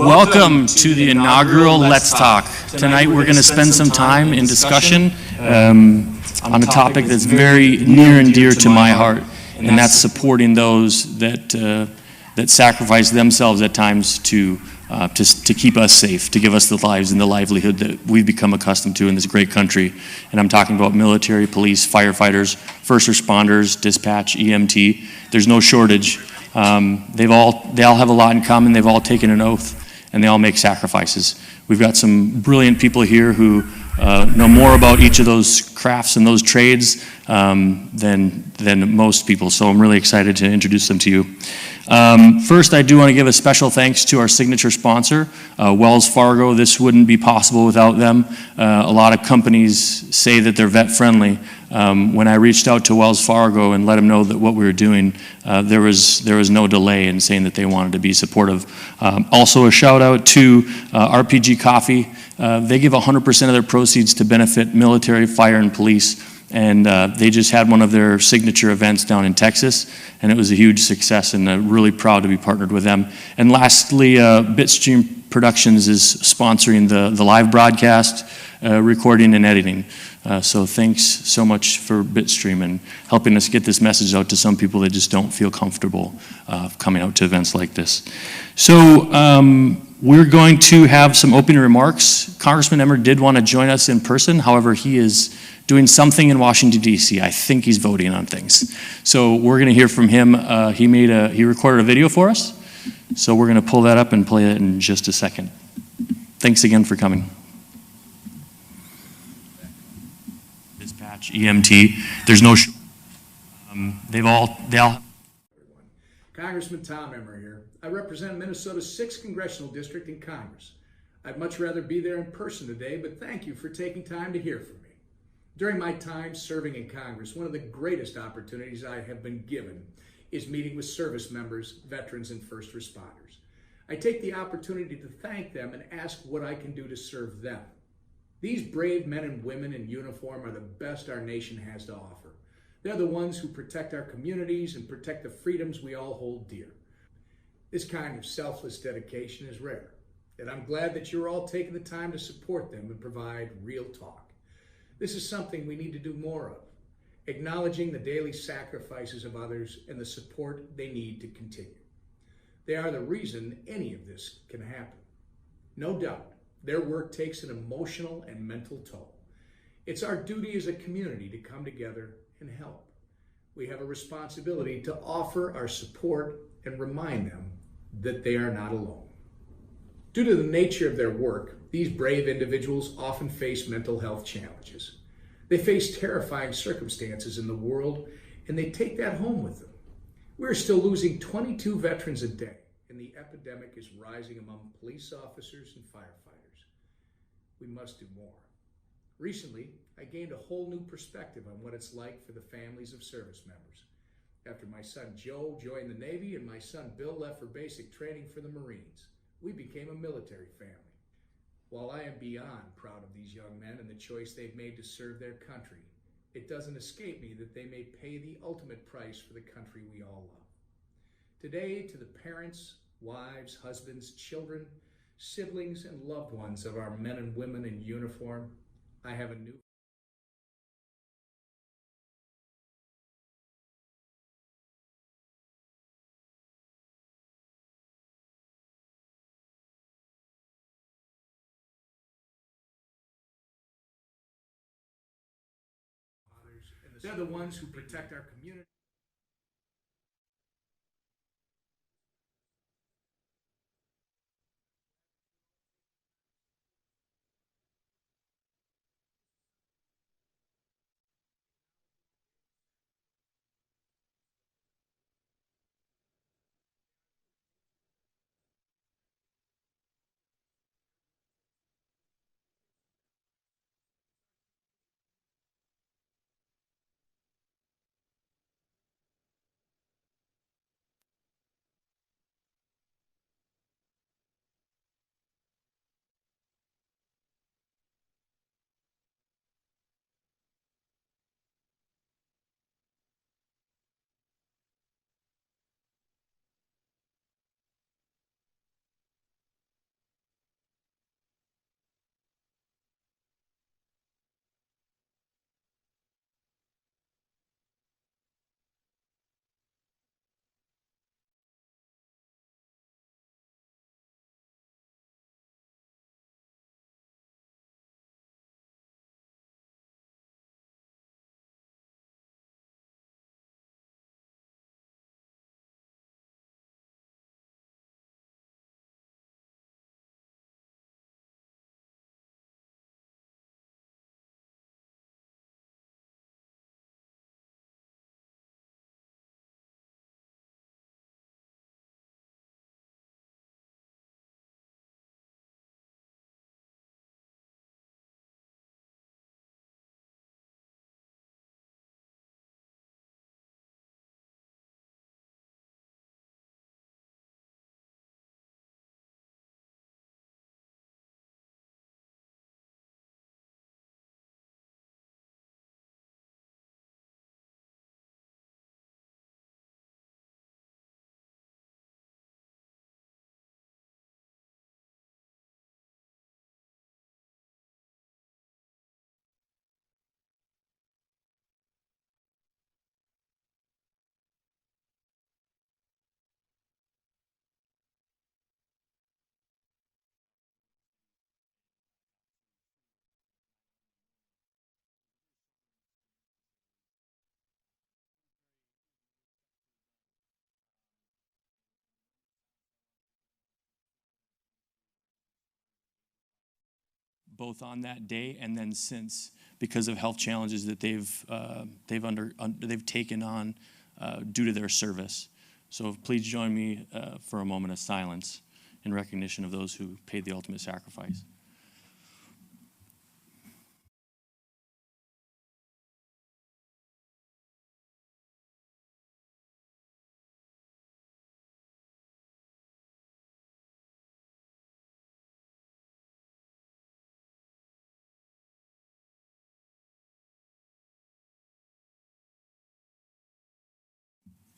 Welcome to the inaugural Let's Talk. Tonight we're going to spend some time in discussion on a topic that's very near and dear to my heart, and that's supporting those that sacrifice themselves at times to keep us safe, to give us the lives and the livelihood that we've become accustomed to in this great country. And I'm talking about military, police, firefighters, first responders, dispatch, EMT. There's no shortage. They all have a lot in common. They've all taken an oath, and they all make sacrifices. We've got some brilliant people here who know more about each of those crafts and those trades than most people. So I'm really excited to introduce them to you. First, I do want to give a special thanks to our signature sponsor, Wells Fargo. This wouldn't be possible without them. A lot of companies say that they're vet friendly. When I reached out to Wells Fargo and let them know that what we were doing, there was no delay in saying that they wanted to be supportive. Also a shout out to RPG Coffee. They give 100% of their proceeds to benefit military, fire, and police. And they just had one of their signature events down in Texas, and it was a huge success, and really proud to be partnered with them. And lastly, Bitstream Productions is sponsoring the live broadcast, recording and editing. So thanks so much for Bitstream and helping us get this message out to some people that just don't feel comfortable coming out to events like this. So we're going to have some opening remarks. Congressman Emmer did want to join us in person. However, he is doing something in Washington, D.C. I think he's voting on things. So we're going to hear from him. He recorded a video for us. So we're going to pull that up and play it in just a second. Thanks again for coming. Dispatch, EMT, there's no they all Congressman Tom Emmer here. I represent Minnesota's 6th Congressional District in Congress. I'd much rather be there in person today, but thank you for taking time to hear from me. During my time serving in Congress, one of the greatest opportunities I have been given is meeting with service members, veterans, and first responders. I take the opportunity to thank them and ask what I can do to serve them. These brave men and women in uniform are the best our nation has to offer. They're the ones who protect our communities and protect the freedoms we all hold dear. This kind of selfless dedication is rare, and I'm glad that you're all taking the time to support them and provide real talk. This is something we need to do more of, acknowledging the daily sacrifices of others and the support they need to continue. They are the reason any of this can happen. No doubt, their work takes an emotional and mental toll. It's our duty as a community to come together and help. We have a responsibility to offer our support and remind them that they are not alone. Due to the nature of their work, these brave individuals often face mental health challenges. They face terrifying circumstances in the world, and they take that home with them. We're still losing 22 veterans a day, and the epidemic is rising among police officers and firefighters. We must do more. Recently, I gained a whole new perspective on what it's like for the families of service members. After my son Joe joined the Navy and my son Bill left for basic training for the Marines, we became a military family. While I am beyond proud of these young men and the choice they've made to serve their country, it doesn't escape me that they may pay the ultimate price for the country we all love. Today, to the parents, wives, husbands, children, siblings, and loved ones of our men and women in uniform, I have a new They're the ones who protect our community. both on that day and then since, because of health challenges that they've taken on due to their service. So please join me for a moment of silence in recognition of those who paid the ultimate sacrifice.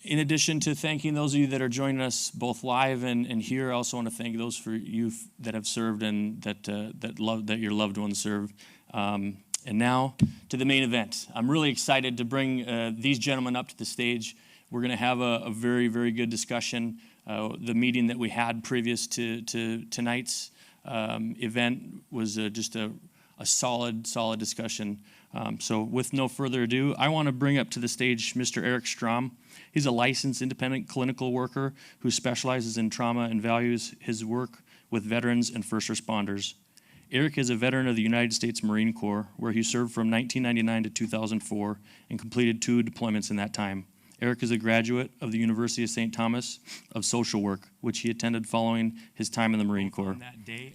In addition to thanking those of you that are joining us both live and here, I also want to thank those for you that have served and that your loved ones served. And now to the main event. I'm really excited to bring these gentlemen up to the stage. We're going to have a very, very good discussion. The meeting that we had previous to tonight's event was just a solid discussion. So with no further ado, I want to bring up to the stage Mr. Eric Strom. He's a licensed independent clinical worker who specializes in trauma and values his work with veterans and first responders. Eric is a veteran of the United States Marine Corps, where he served from 1999 to 2004 and completed 2 deployments in that time. Eric is a graduate of the University of St. Thomas of Social Work, which he attended following his time in the Marine Corps.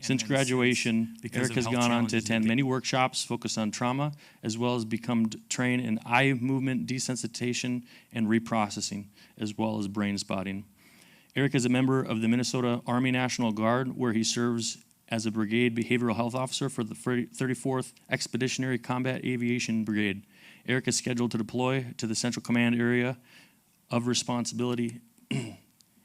Since graduation, Eric has gone on to attend many workshops focused on trauma, as well as become trained in eye movement desensitization and reprocessing, as well as brain spotting. Eric is a member of the Minnesota Army National Guard, where he serves as a brigade behavioral health officer for the 34th Expeditionary Combat Aviation Brigade. Eric is scheduled to deploy to the Central Command area of responsibility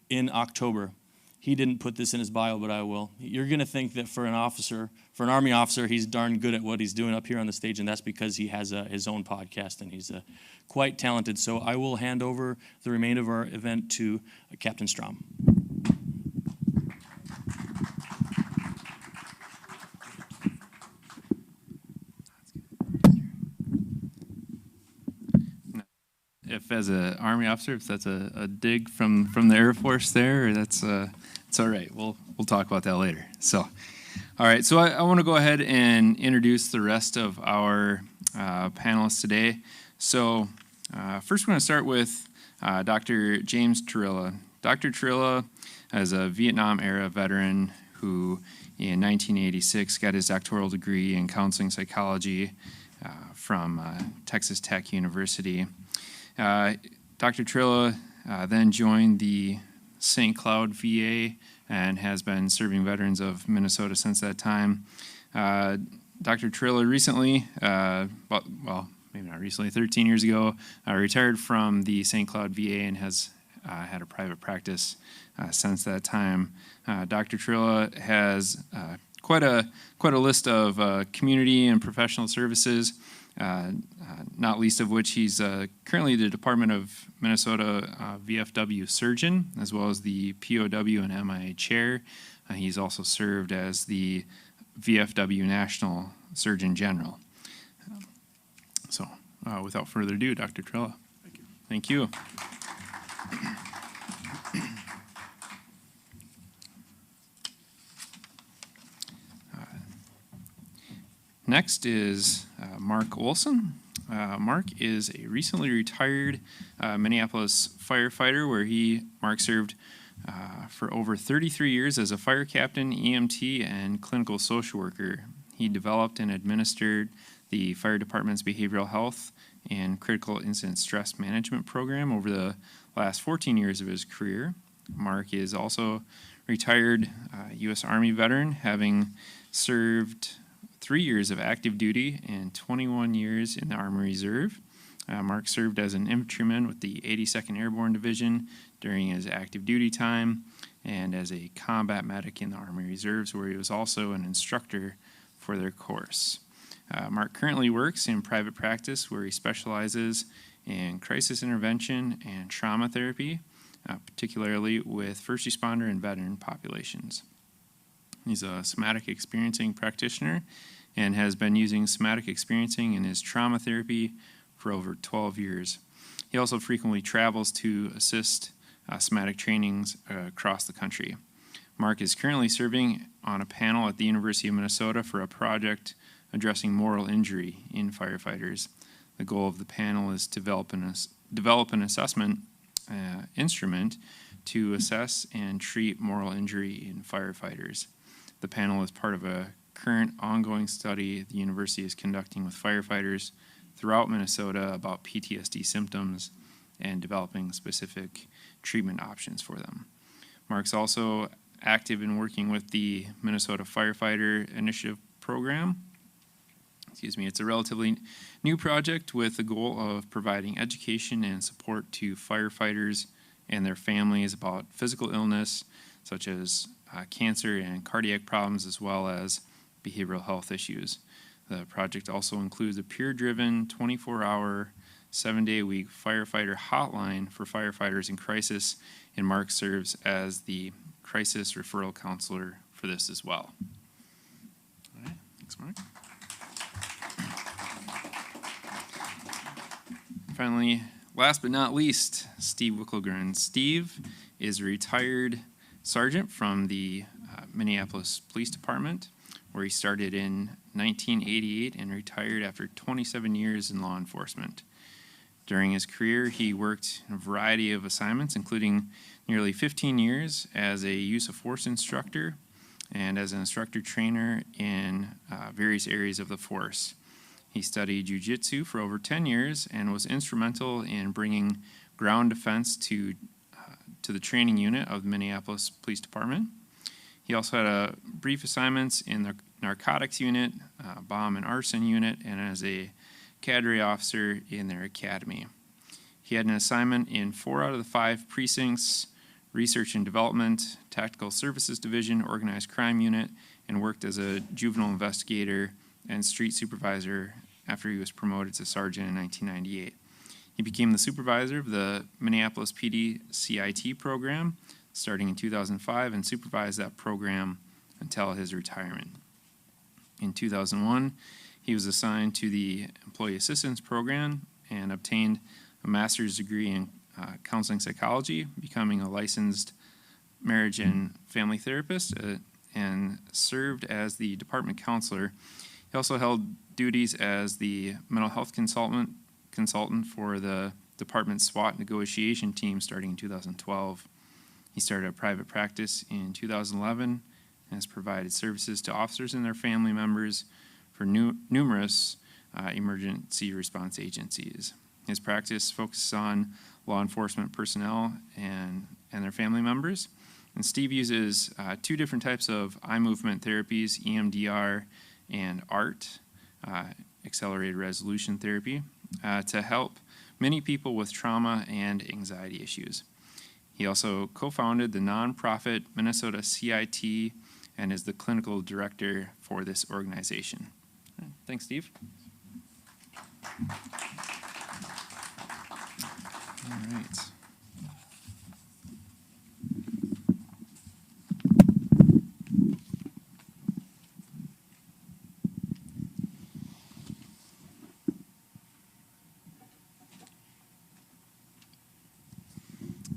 in October. He didn't put this in his bio, but I will. You're going to think that for an Army officer, he's darn good at what he's doing up here on the stage, and that's because he has his own podcast, and he's quite talented. So I will hand over the remainder of our event to Captain Strom. If as an Army officer, if that's a dig from the Air Force there, or it's all right. We'll talk about that later. So, all right. So I want to go ahead and introduce the rest of our panelists today. So first we're going to start with Dr. James Turilla. Dr. Turilla is a Vietnam-era veteran who in 1986 got his doctoral degree in counseling psychology from Texas Tech University. Dr. Turilla then joined the St. Cloud VA and has been serving veterans of Minnesota since that time. Dr. Turilla recently, maybe not recently, 13 years ago, retired from the St. Cloud VA and has had a private practice since that time. Dr. Turilla has quite a list of community and professional services. Not least of which he's currently the Department of Minnesota VFW surgeon, as well as the POW and MIA chair. He's also served as the VFW National Surgeon General. So without further ado, Dr. Turilla. Thank you. Next is Mark Olson. Mark is a recently retired Minneapolis firefighter where Mark served for over 33 years as a fire captain, EMT, and clinical social worker. He developed and administered the fire department's behavioral health and critical incident stress management program over the last 14 years of his career. Mark is also retired U.S. Army veteran, having served 3 years of active duty and 21 years in the Army Reserve. Mark served as an infantryman with the 82nd Airborne Division during his active duty time and as a combat medic in the Army Reserves, where he was also an instructor for their course. Mark currently works in private practice where he specializes in crisis intervention and trauma therapy, particularly with first responder and veteran populations. He's a somatic experiencing practitioner and has been using somatic experiencing in his trauma therapy for over 12 years. He also frequently travels to assist somatic trainings across the country. Mark is currently serving on a panel at the University of Minnesota for a project addressing moral injury in firefighters. The goal of the panel is to develop an assessment instrument to assess and treat moral injury in firefighters. The panel is part of a current ongoing study the university is conducting with firefighters throughout Minnesota about PTSD symptoms and developing specific treatment options for them. Mark's also active in working with the Minnesota Firefighter Initiative Program. It's a relatively new project with the goal of providing education and support to firefighters and their families about physical illness, such as cancer and cardiac problems, as well as behavioral health issues. The project also includes a peer-driven 24-hour, 7-day-a-week firefighter hotline for firefighters in crisis, and Mark serves as the crisis referral counselor for this as well. All right, thanks, Mark. Finally, last but not least, Steve Wickelgren. Steve is a retired sergeant from the Minneapolis Police Department, where he started in 1988 and retired after 27 years in law enforcement. During his career, he worked in a variety of assignments, including nearly 15 years as a use of force instructor and as an instructor trainer in various areas of the force. He studied jiu-jitsu for over 10 years and was instrumental in bringing ground defense to the training unit of the Minneapolis Police Department. He also had brief assignments in the narcotics unit, bomb and arson unit, and as a cadre officer in their academy. He had an assignment in 4 out of the 5 precincts, research and development, tactical services division, organized crime unit, and worked as a juvenile investigator and street supervisor after he was promoted to sergeant in 1998. He became the supervisor of the Minneapolis PD CIT program starting in 2005 and supervised that program until his retirement. In 2001, he was assigned to the Employee Assistance Program and obtained a master's degree in counseling psychology, becoming a licensed marriage and family therapist, and served as the department counselor. He also held duties as the mental health consultant for the department's SWAT negotiation team starting in 2012. He started a private practice in 2011 and has provided services to officers and their family members for numerous emergency response agencies. His practice focuses on law enforcement personnel and their family members. And Steve uses 2 different types of eye movement therapies, EMDR and ART, accelerated resolution therapy, to help many people with trauma and anxiety issues. He also co-founded the nonprofit Minnesota CIT and is the clinical director for this organization. Thanks, Steve. All right.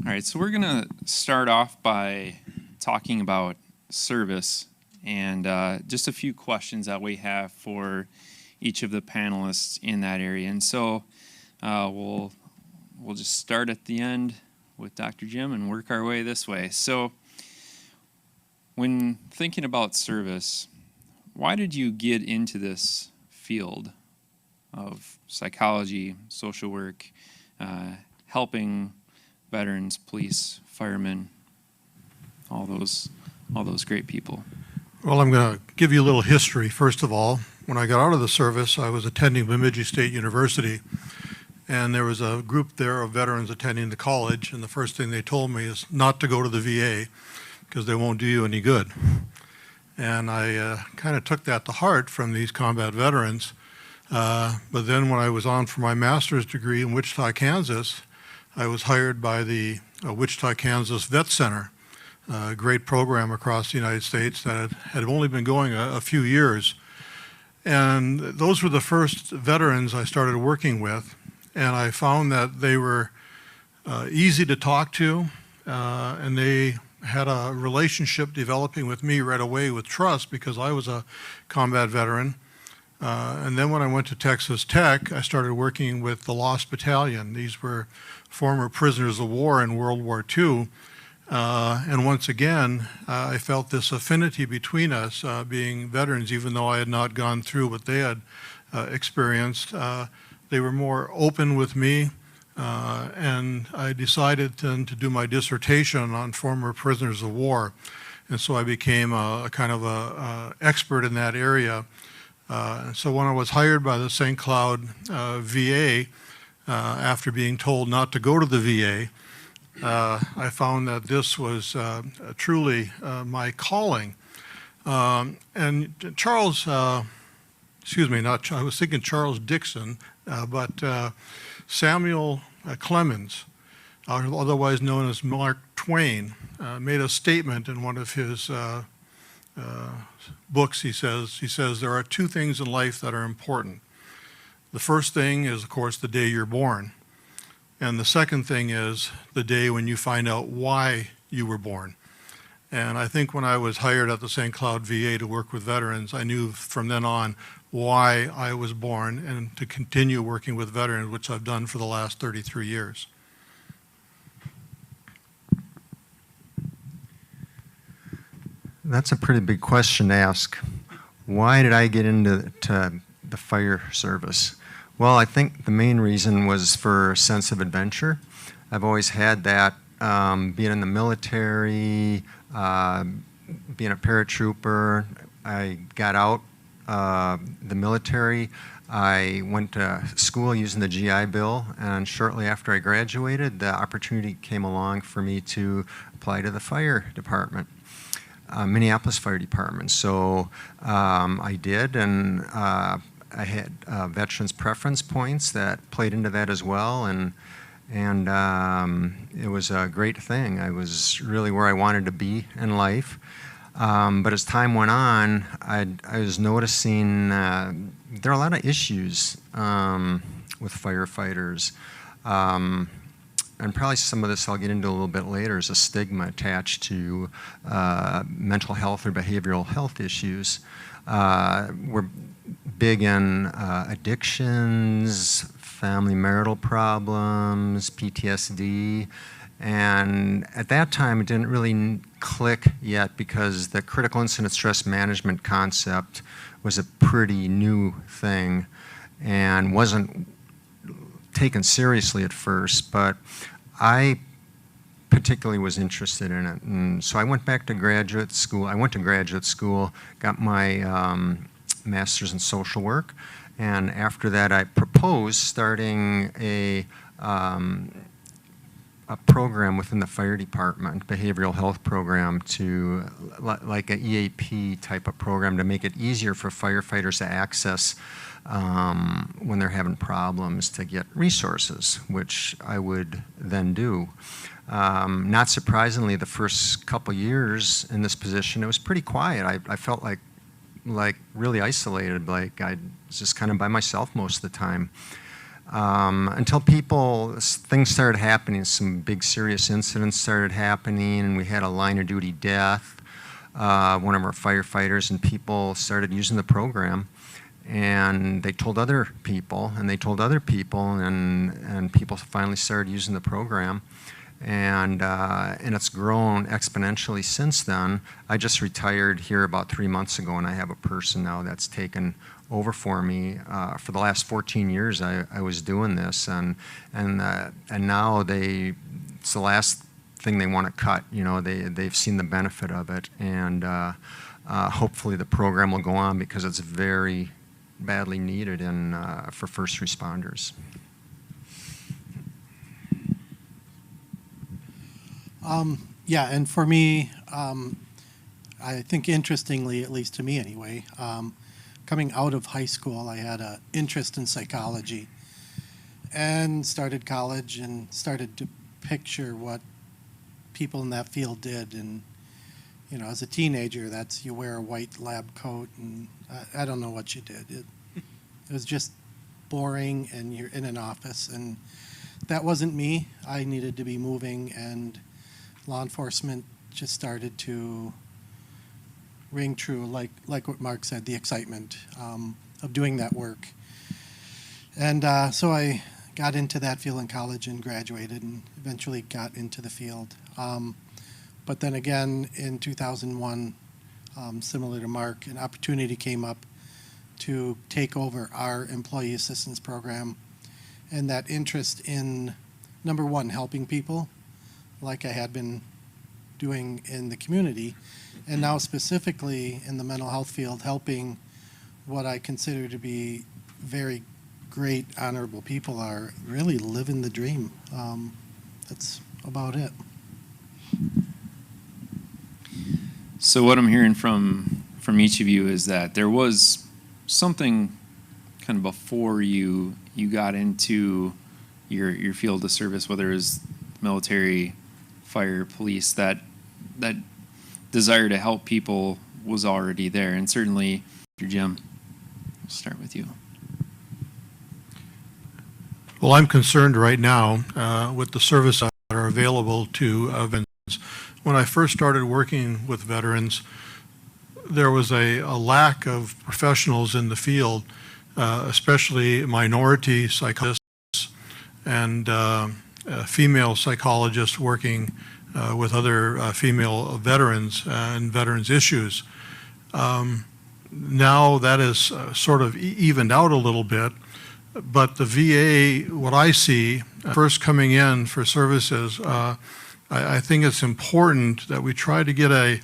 All right, so we're going to start off by talking about service and just a few questions that we have for each of the panelists in that area. And so we'll just start at the end with Dr. Jim and work our way this way. So when thinking about service, why did you get into this field of psychology, social work, helping veterans, police, firemen, all those great people? Well, I'm going to give you a little history. First of all, when I got out of the service, I was attending Bemidji State University, and there was a group there of veterans attending the college, and the first thing they told me is not to go to the VA because they won't do you any good. And I kind of took that to heart from these combat veterans. But then when I was on for my master's degree in Wichita, Kansas, I was hired by the Wichita, Kansas Vet Center, a great program across the United States that had only been going a few years. And those were the first veterans I started working with. And I found that they were easy to talk to, and they had a relationship developing with me right away with trust because I was a combat veteran. And then when I went to Texas Tech, I started working with the Lost Battalion. These were former prisoners of war in World War II. And once again, I felt this affinity between us, being veterans, even though I had not gone through what they had experienced. They were more open with me, and I decided then to do my dissertation on former prisoners of war. And so I became a kind of a expert in that area. So when I was hired by the St. Cloud VA, after being told not to go to the VA, I found that this was truly my calling. And Charles, excuse me, I was thinking Charles Dixon, but Samuel Clemens, otherwise known as Mark Twain, made a statement in one of his books. He says, there are two things in life that are important. The first thing is, of course, the day you're born. And the second thing is the day when you find out why you were born. And I think when I was hired at the St. Cloud VA to work with veterans, I knew from then on why I was born and to continue working with veterans, which I've done for the last 33 years. That's a pretty big question to ask. Why did I get into the fire service? Well, I think the main reason was for a sense of adventure. I've always had that, being in the military, being a paratrooper. I got out the military. I went to school using the GI Bill, and shortly after I graduated, the opportunity came along for me to apply to the fire department. Minneapolis Fire Department. So I did, and I had veterans preference points that played into that as well, and it was a great thing. I was really where I wanted to be in life. But as time went on, I was noticing there are a lot of issues with firefighters. And probably some of this I'll get into a little bit later, is a stigma attached to mental health or behavioral health issues. We're big in addictions, family marital problems, PTSD, and at that time it didn't really click yet because the critical incident stress management concept was a pretty new thing and wasn't taken seriously at first, but I particularly was interested in it. And so I went back to graduate school. I went to graduate school, got my master's in social work, and after that I proposed starting a program within the fire department, behavioral health program, to like an EAP type of program to make it easier for firefighters to access when they're having problems, to get resources, which I would then do. Not surprisingly, the first couple years in this position, it was pretty quiet. I felt like really isolated, like I was just kind of by myself most of the time. Until things started happening, some big serious incidents started happening, and we had a line of duty death, one of our firefighters, and people started using the program. And they told other people, and they told other people, and people finally started using the program. And it's grown exponentially since then. I just retired here about 3 months ago, and I have a person now that's taken over for me. For the last 14 years, I was doing this, and now it's the last thing they want to cut. You know, they've seen the benefit of it, and hopefully the program will go on because it's very badly needed for first responders. Yeah, and for me, I think interestingly, at least to me anyway, coming out of high school, I had an interest in psychology and started college and started to picture what people in that field did. And, you know, as a teenager, you wear a white lab coat, and I don't know what you did. It was just boring, and you're in an office, and that wasn't me. I needed to be moving, and law enforcement just started to ring true, like what Mark said, the excitement of doing that work. And so I got into that field in college and graduated and eventually got into the field. But then again, in 2001, similar to Mark, an opportunity came up to take over our employee assistance program, and that interest in, number one, helping people, like I had been doing in the community, and now specifically in the mental health field, helping what I consider to be very great, honorable people are really living the dream. That's about it. So what I'm hearing from each of you is that there was something kind of before you got into your field of service, whether it was military, fire, police, that desire to help people was already there. And certainly, Jim, I'll start with you. Well, I'm concerned right now with the services that are available to veterans. When I first started working with veterans, there was a lack of professionals in the field, especially minority psychologists and female psychologists working with other female veterans and veterans issues. Now that is sort of evened out a little bit, but the VA, what I see, first coming in for services, I think it's important that we try to get a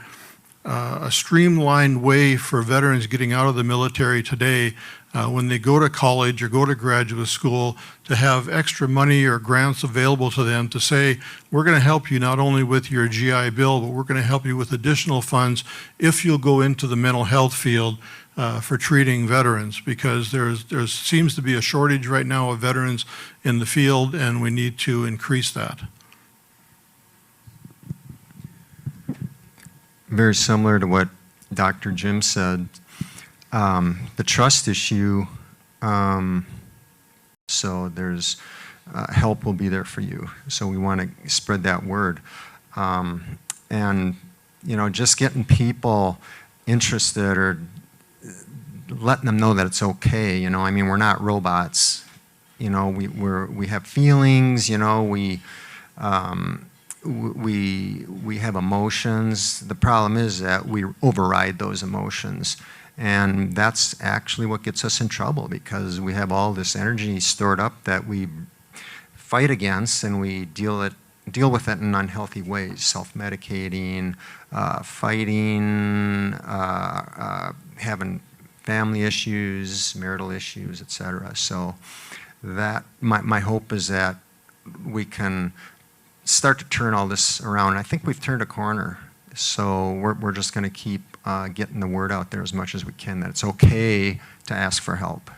streamlined way for veterans getting out of the military today when they go to college or go to graduate school to have extra money or grants available to them to say, we're going to help you not only with your GI Bill, but we're going to help you with additional funds if you'll go into the mental health field for treating veterans, because there seems to be a shortage right now of veterans in the field, and we need to increase that. Very similar to what Dr. Jim said, the trust issue, so there's help will be there for you. So we want to spread that word. And, you know, just getting people interested or letting them know that it's okay. You know, I mean, we're not robots. You know, we have feelings, you know, we have emotions. The problem is that we override those emotions. And that's actually what gets us in trouble, because we have all this energy stored up that we fight against, and we deal with it in unhealthy ways, self-medicating, fighting, having family issues, marital issues, etc. So that my hope is that we can start to turn all this around. I think we've turned a corner, so we're just going to keep getting the word out there as much as we can that it's okay to ask for help.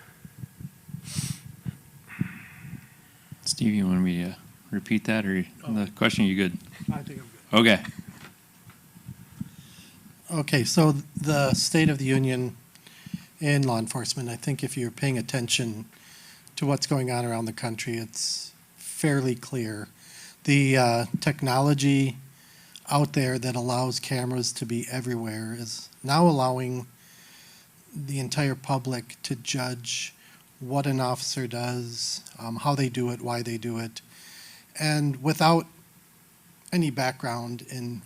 Steve, you want me to repeat that, or the question? Are you good? I think I'm good. Okay. Okay, so the State of the Union in law enforcement, I think if you're paying attention to what's going on around the country, it's fairly clear. The technology out there that allows cameras to be everywhere is now allowing the entire public to judge what an officer does, how they do it, why they do it, and without any background in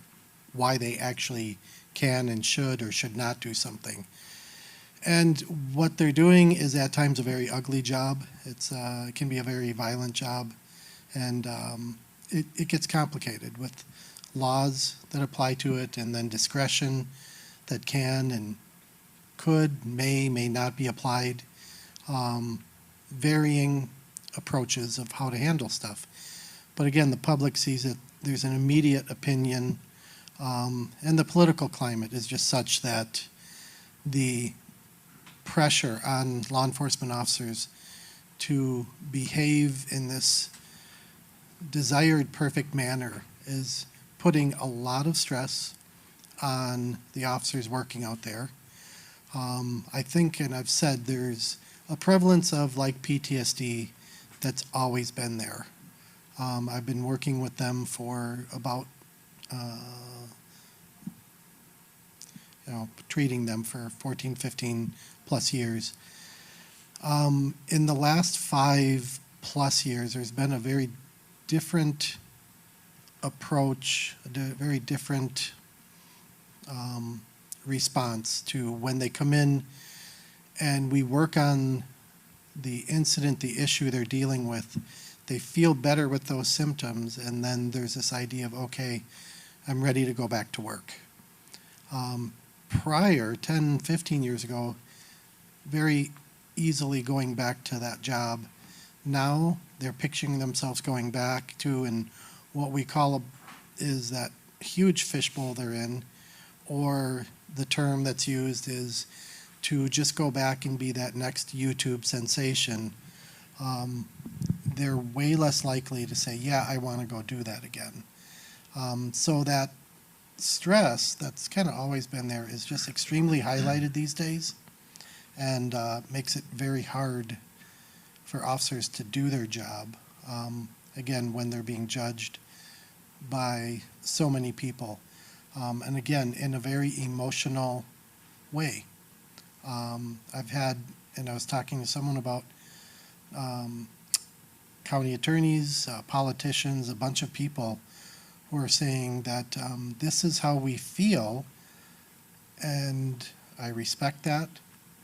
why they actually can and should or should not do something. And what they're doing is at times a very ugly job. It can be a very violent job, and it gets complicated with laws that apply to it, and then discretion that can and could, may not be applied, varying approaches of how to handle stuff. But again, the public sees it, there's an immediate opinion, and the political climate is just such that the pressure on law enforcement officers to behave in this desired perfect manner is putting a lot of stress on the officers working out there. I think, and I've said, there's a prevalence of like PTSD that's always been there. I've been working with them for about treating them for 14, 15 plus years. In the last 5+ years, there's been a very different approach, a very different response to when they come in and we work on the incident, the issue they're dealing with. They feel better with those symptoms, and then there's this idea of, okay, I'm ready to go back to work. Prior, 10, 15 years ago, very easily going back to that job. Now they're picturing themselves going back to, and what we call is that huge fishbowl they're in, or the term that's used is to just go back and be that next YouTube sensation. They're way less likely to say, yeah, I want to go do that again. So that stress that's kind of always been there is just extremely highlighted these days, and makes it very hard for officers to do their job, again, when they're being judged by so many people. And again, in a very emotional way. I've had, and I was talking to someone about county attorneys, politicians, a bunch of people who are saying that this is how we feel, and I respect that,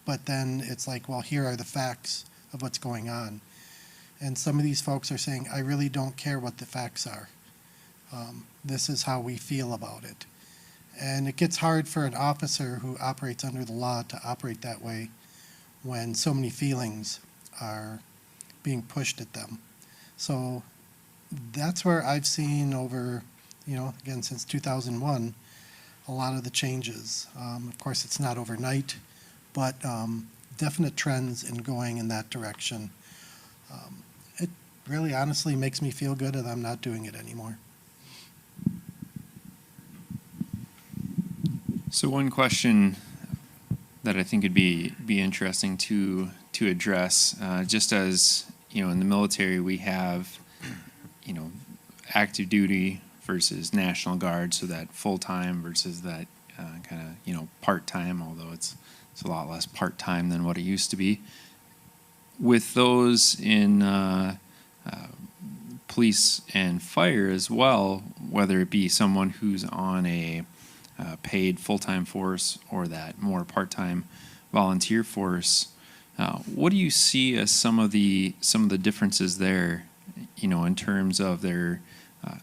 but then it's like, well, here are the facts of what's going on. And some of these folks are saying, I really don't care what the facts are. This is how we feel about it. And it gets hard for an officer who operates under the law to operate that way when so many feelings are being pushed at them. So that's where I've seen over, again, since 2001, a lot of the changes. Of course, it's not overnight, but definite trends in going in that direction. It really honestly makes me feel good that I'm not doing it anymore. So one question that I think would be interesting to address, just as in the military we have active duty versus National Guard, so that full time versus that kind of part time, although it's a lot less part time than what it used to be. With those in police and fire as well, whether it be someone who's on a paid full-time force or that more part-time volunteer force, what do you see as some of the differences there, in terms of their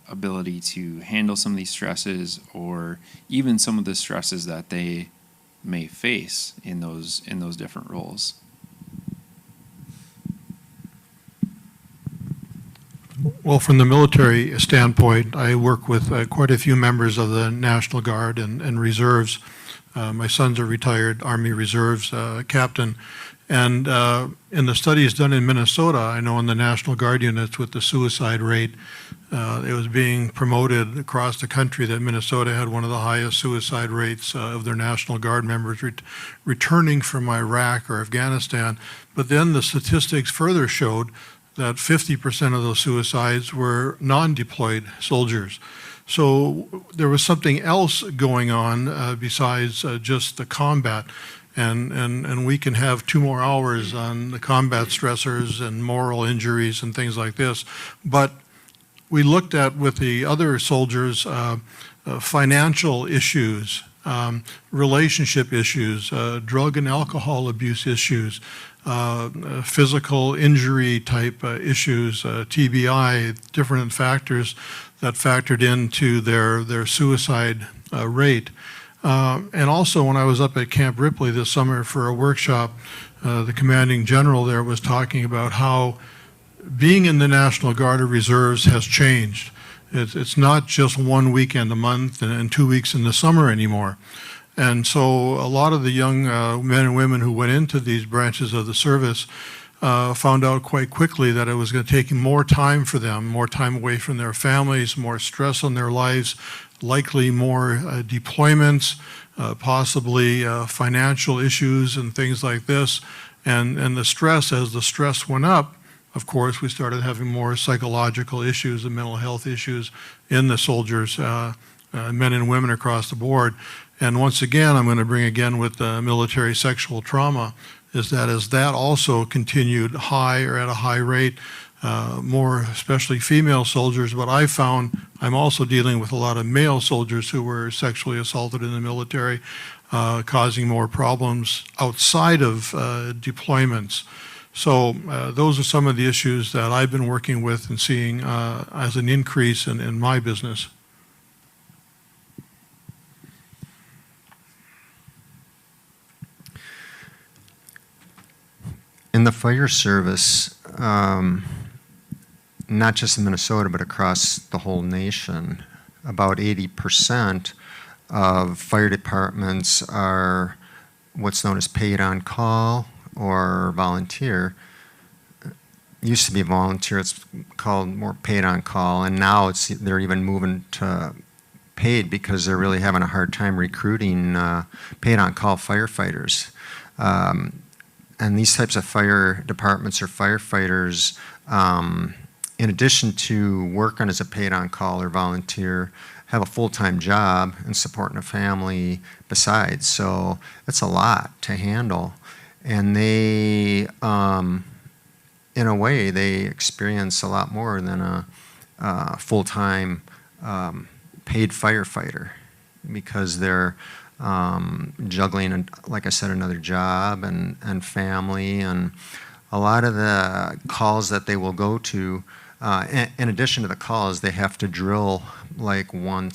ability to handle some of these stresses, or even some of the stresses that they may face in those different roles? Well, from the military standpoint, I work with quite a few members of the National Guard and reserves. My son's a retired Army Reserves captain. And in the studies done in Minnesota, I know in the National Guard units with the suicide rate, it was being promoted across the country that Minnesota had one of the highest suicide rates of their National Guard members returning from Iraq or Afghanistan. But then the statistics further showed that 50% of those suicides were non-deployed soldiers. So there was something else going on besides just the combat. And we can have 2 more hours on the combat stressors and moral injuries and things like this. But we looked at, with the other soldiers, financial issues, relationship issues, drug and alcohol abuse issues, physical injury type issues, TBI, different factors that factored into their suicide rate. And also, when I was up at Camp Ripley this summer for a workshop, the commanding general there was talking about how being in the National Guard or Reserves has changed. It's not just 1 weekend a month and 2 weeks in the summer anymore. And so a lot of the young men and women who went into these branches of the service found out quite quickly that it was going to take more time for them, more time away from their families, more stress on their lives, likely more deployments, possibly financial issues and things like this. And the stress, as the stress went up, of course, we started having more psychological issues and mental health issues in the soldiers, men and women across the board. And once again, I'm going to bring again with military sexual trauma, is that as that also continued high or at a high rate, more especially female soldiers, but I found I'm also dealing with a lot of male soldiers who were sexually assaulted in the military, causing more problems outside of deployments. So those are some of the issues that I've been working with and seeing as an increase in my business. In the fire service, not just in Minnesota, but across the whole nation, about 80% of fire departments are what's known as paid on call or volunteer. It used to be volunteer, it's called more paid on call, and now they're even moving to paid because they're really having a hard time recruiting paid on call firefighters. And these types of fire departments or firefighters, in addition to working as a paid on call or volunteer, have a full-time job and supporting a family besides. So it's a lot to handle. And they, in a way, they experience a lot more than a full-time paid firefighter, because they're juggling, like I said, another job and family, and a lot of the calls that they will go to, in addition to the calls, they have to drill like one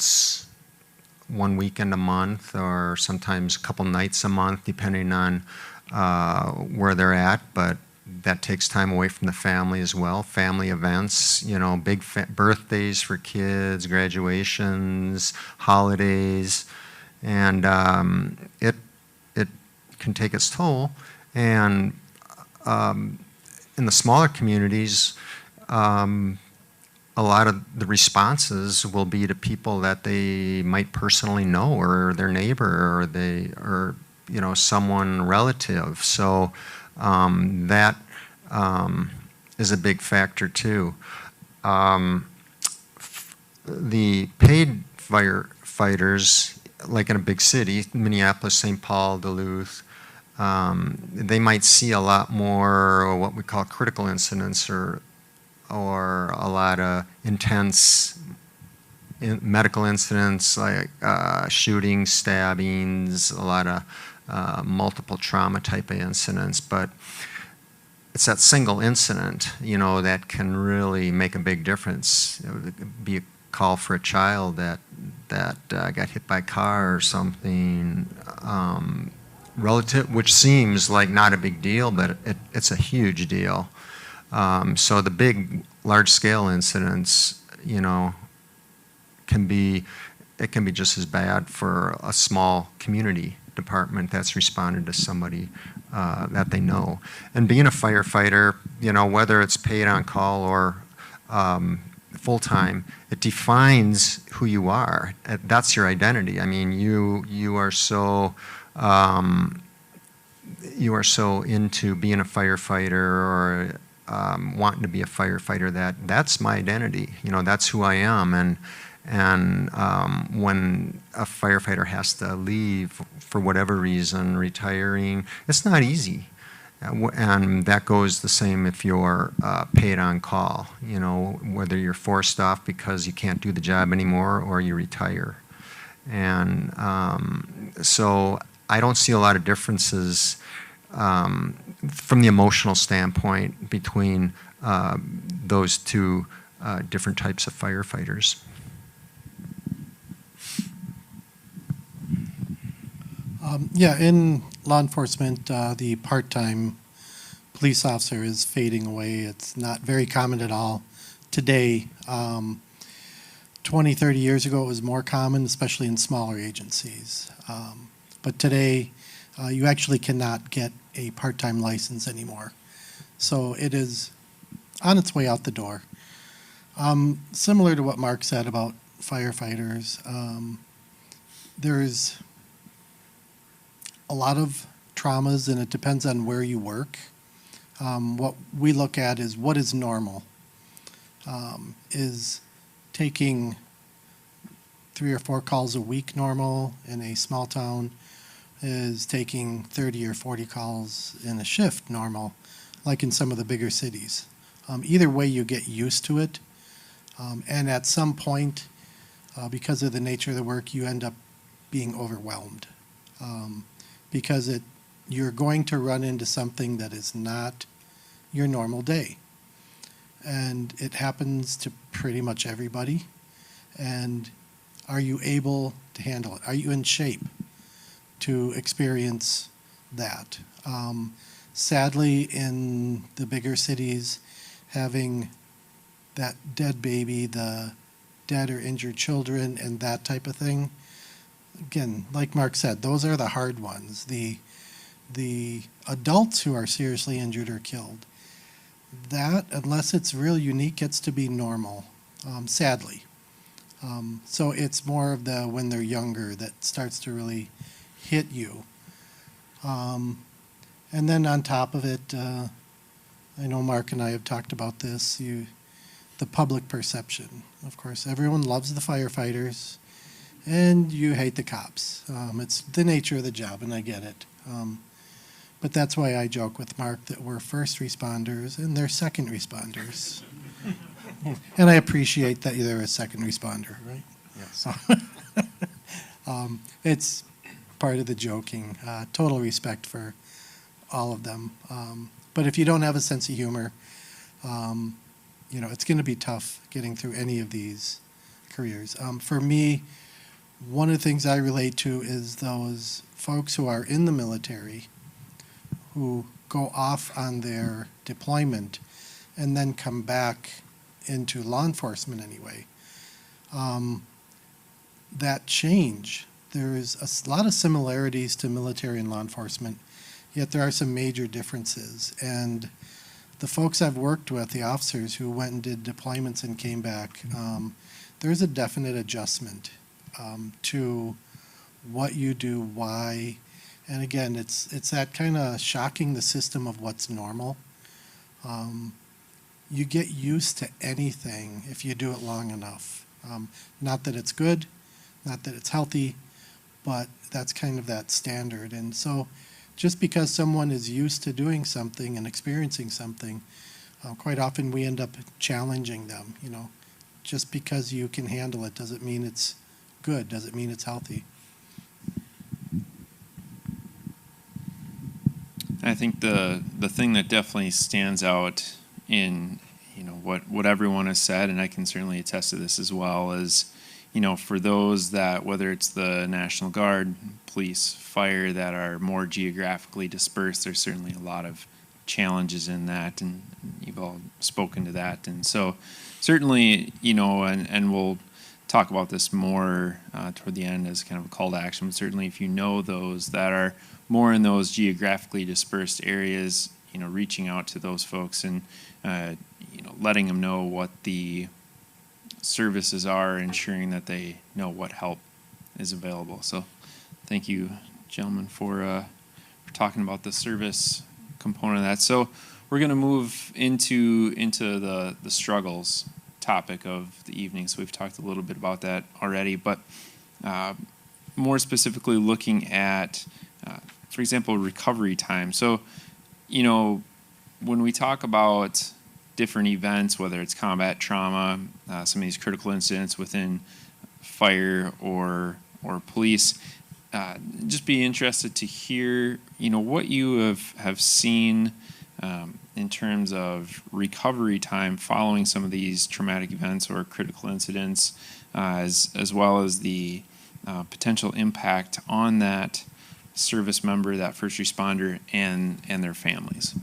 weekend a month, or sometimes a couple nights a month, depending on where they're at, but that takes time away from the family as well. Family events, you know, big birthdays for kids, graduations, holidays, and it can take its toll. And in the smaller communities, a lot of the responses will be to people that they might personally know, or their neighbor, or you know, someone relative. So that is a big factor too. The paid firefighters, like in a big city, Minneapolis, St. Paul, Duluth, they might see a lot more what we call critical incidents, or a lot of intense medical incidents like shootings, stabbings, a lot of multiple trauma type of incidents. But it's that single incident, you know, that can really make a big difference. It would be a call for a child that got hit by a car or something, relative, which seems like not a big deal, but it's a huge deal. So the big, large-scale incidents, you know, can be just as bad for a small community department that's responded to somebody that they know. And being a firefighter, you know, whether it's paid on call or full-time, it defines who you are. That's your identity. I mean, you are so into being a firefighter, or wanting to be a firefighter, that's my identity. You know, that's who I am. And when a firefighter has to leave for whatever reason, retiring, it's not easy. And that goes the same if you're paid on call, you know, whether you're forced off because you can't do the job anymore or you retire. And so I don't see a lot of differences from the emotional standpoint between those two different types of firefighters. Yeah, in law enforcement, the part-time police officer is fading away. It's not very common at all today. 20, 30 years ago, it was more common, especially in smaller agencies. But today, you actually cannot get a part-time license anymore. So it is on its way out the door. Similar to what Mark said about firefighters, there's a lot of traumas, and it depends on where you work. What we look at is what is normal, is taking 3 or 4 calls a week normal in a small town is taking 30 or 40 calls in a shift normal, like in some of the bigger cities. Either way, you get used to it. And at some point, because of the nature of the work, you end up being overwhelmed. Because you're going to run into something that is not your normal day. And it happens to pretty much everybody. And are you able to handle it? Are you in shape to experience that? Sadly, in the bigger cities, having that dead baby, the dead or injured children, and that type of thing, again, like Mark said, those are the hard ones. The adults who are seriously injured or killed, that, unless it's real unique, gets to be normal, sadly. So it's more of the when they're younger that starts to really hit you. And then on top of it, I know Mark and I have talked about this, the public perception. Of course, everyone loves the firefighters, and you hate the cops. It's the nature of the job, and I get it. But that's why I joke with Mark that we're first responders and they're second responders. And I appreciate that they're a second responder, right? Yes. It's part of the joking. Total respect for all of them. But if you don't have a sense of humor, it's going to be tough getting through any of these careers. For me, one of the things I relate to is those folks who are in the military who go off on their deployment and then come back into law enforcement anyway. That change, there's a lot of similarities to military and law enforcement, yet there are some major differences. And the folks I've worked with, the officers who went and did deployments and came back, there's a definite adjustment to what you do, why. And again, it's that kind of shocking the system of what's normal. You get used to anything if you do it long enough. Not that it's good, not that it's healthy, but that's kind of that standard. And so just because someone is used to doing something and experiencing something, quite often we end up challenging them. Just because you can handle it doesn't mean it's good, doesn't mean it's healthy. I think the thing that definitely stands out in what everyone has said, and I can certainly attest to this as well, is for those that, whether it's the National Guard, police, fire, that are more geographically dispersed, there's certainly a lot of challenges in that, and you've all spoken to that. And so certainly, and we'll talk about this more toward the end as kind of a call to action, but certainly if you know those that are more in those geographically dispersed areas, reaching out to those folks and, letting them know what the services are, ensuring that they know what help is available. So thank you, gentlemen, for talking about the service component of that. So we're going to move into the struggles topic of the evening. So we've talked a little bit about that already, but more specifically looking at, for example, recovery time. So, when we talk about different events, whether it's combat trauma, some of these critical incidents within fire or police, just be interested to hear, what you have seen in terms of recovery time following some of these traumatic events or critical incidents, as well as the potential impact on that service member, that first responder, and their families.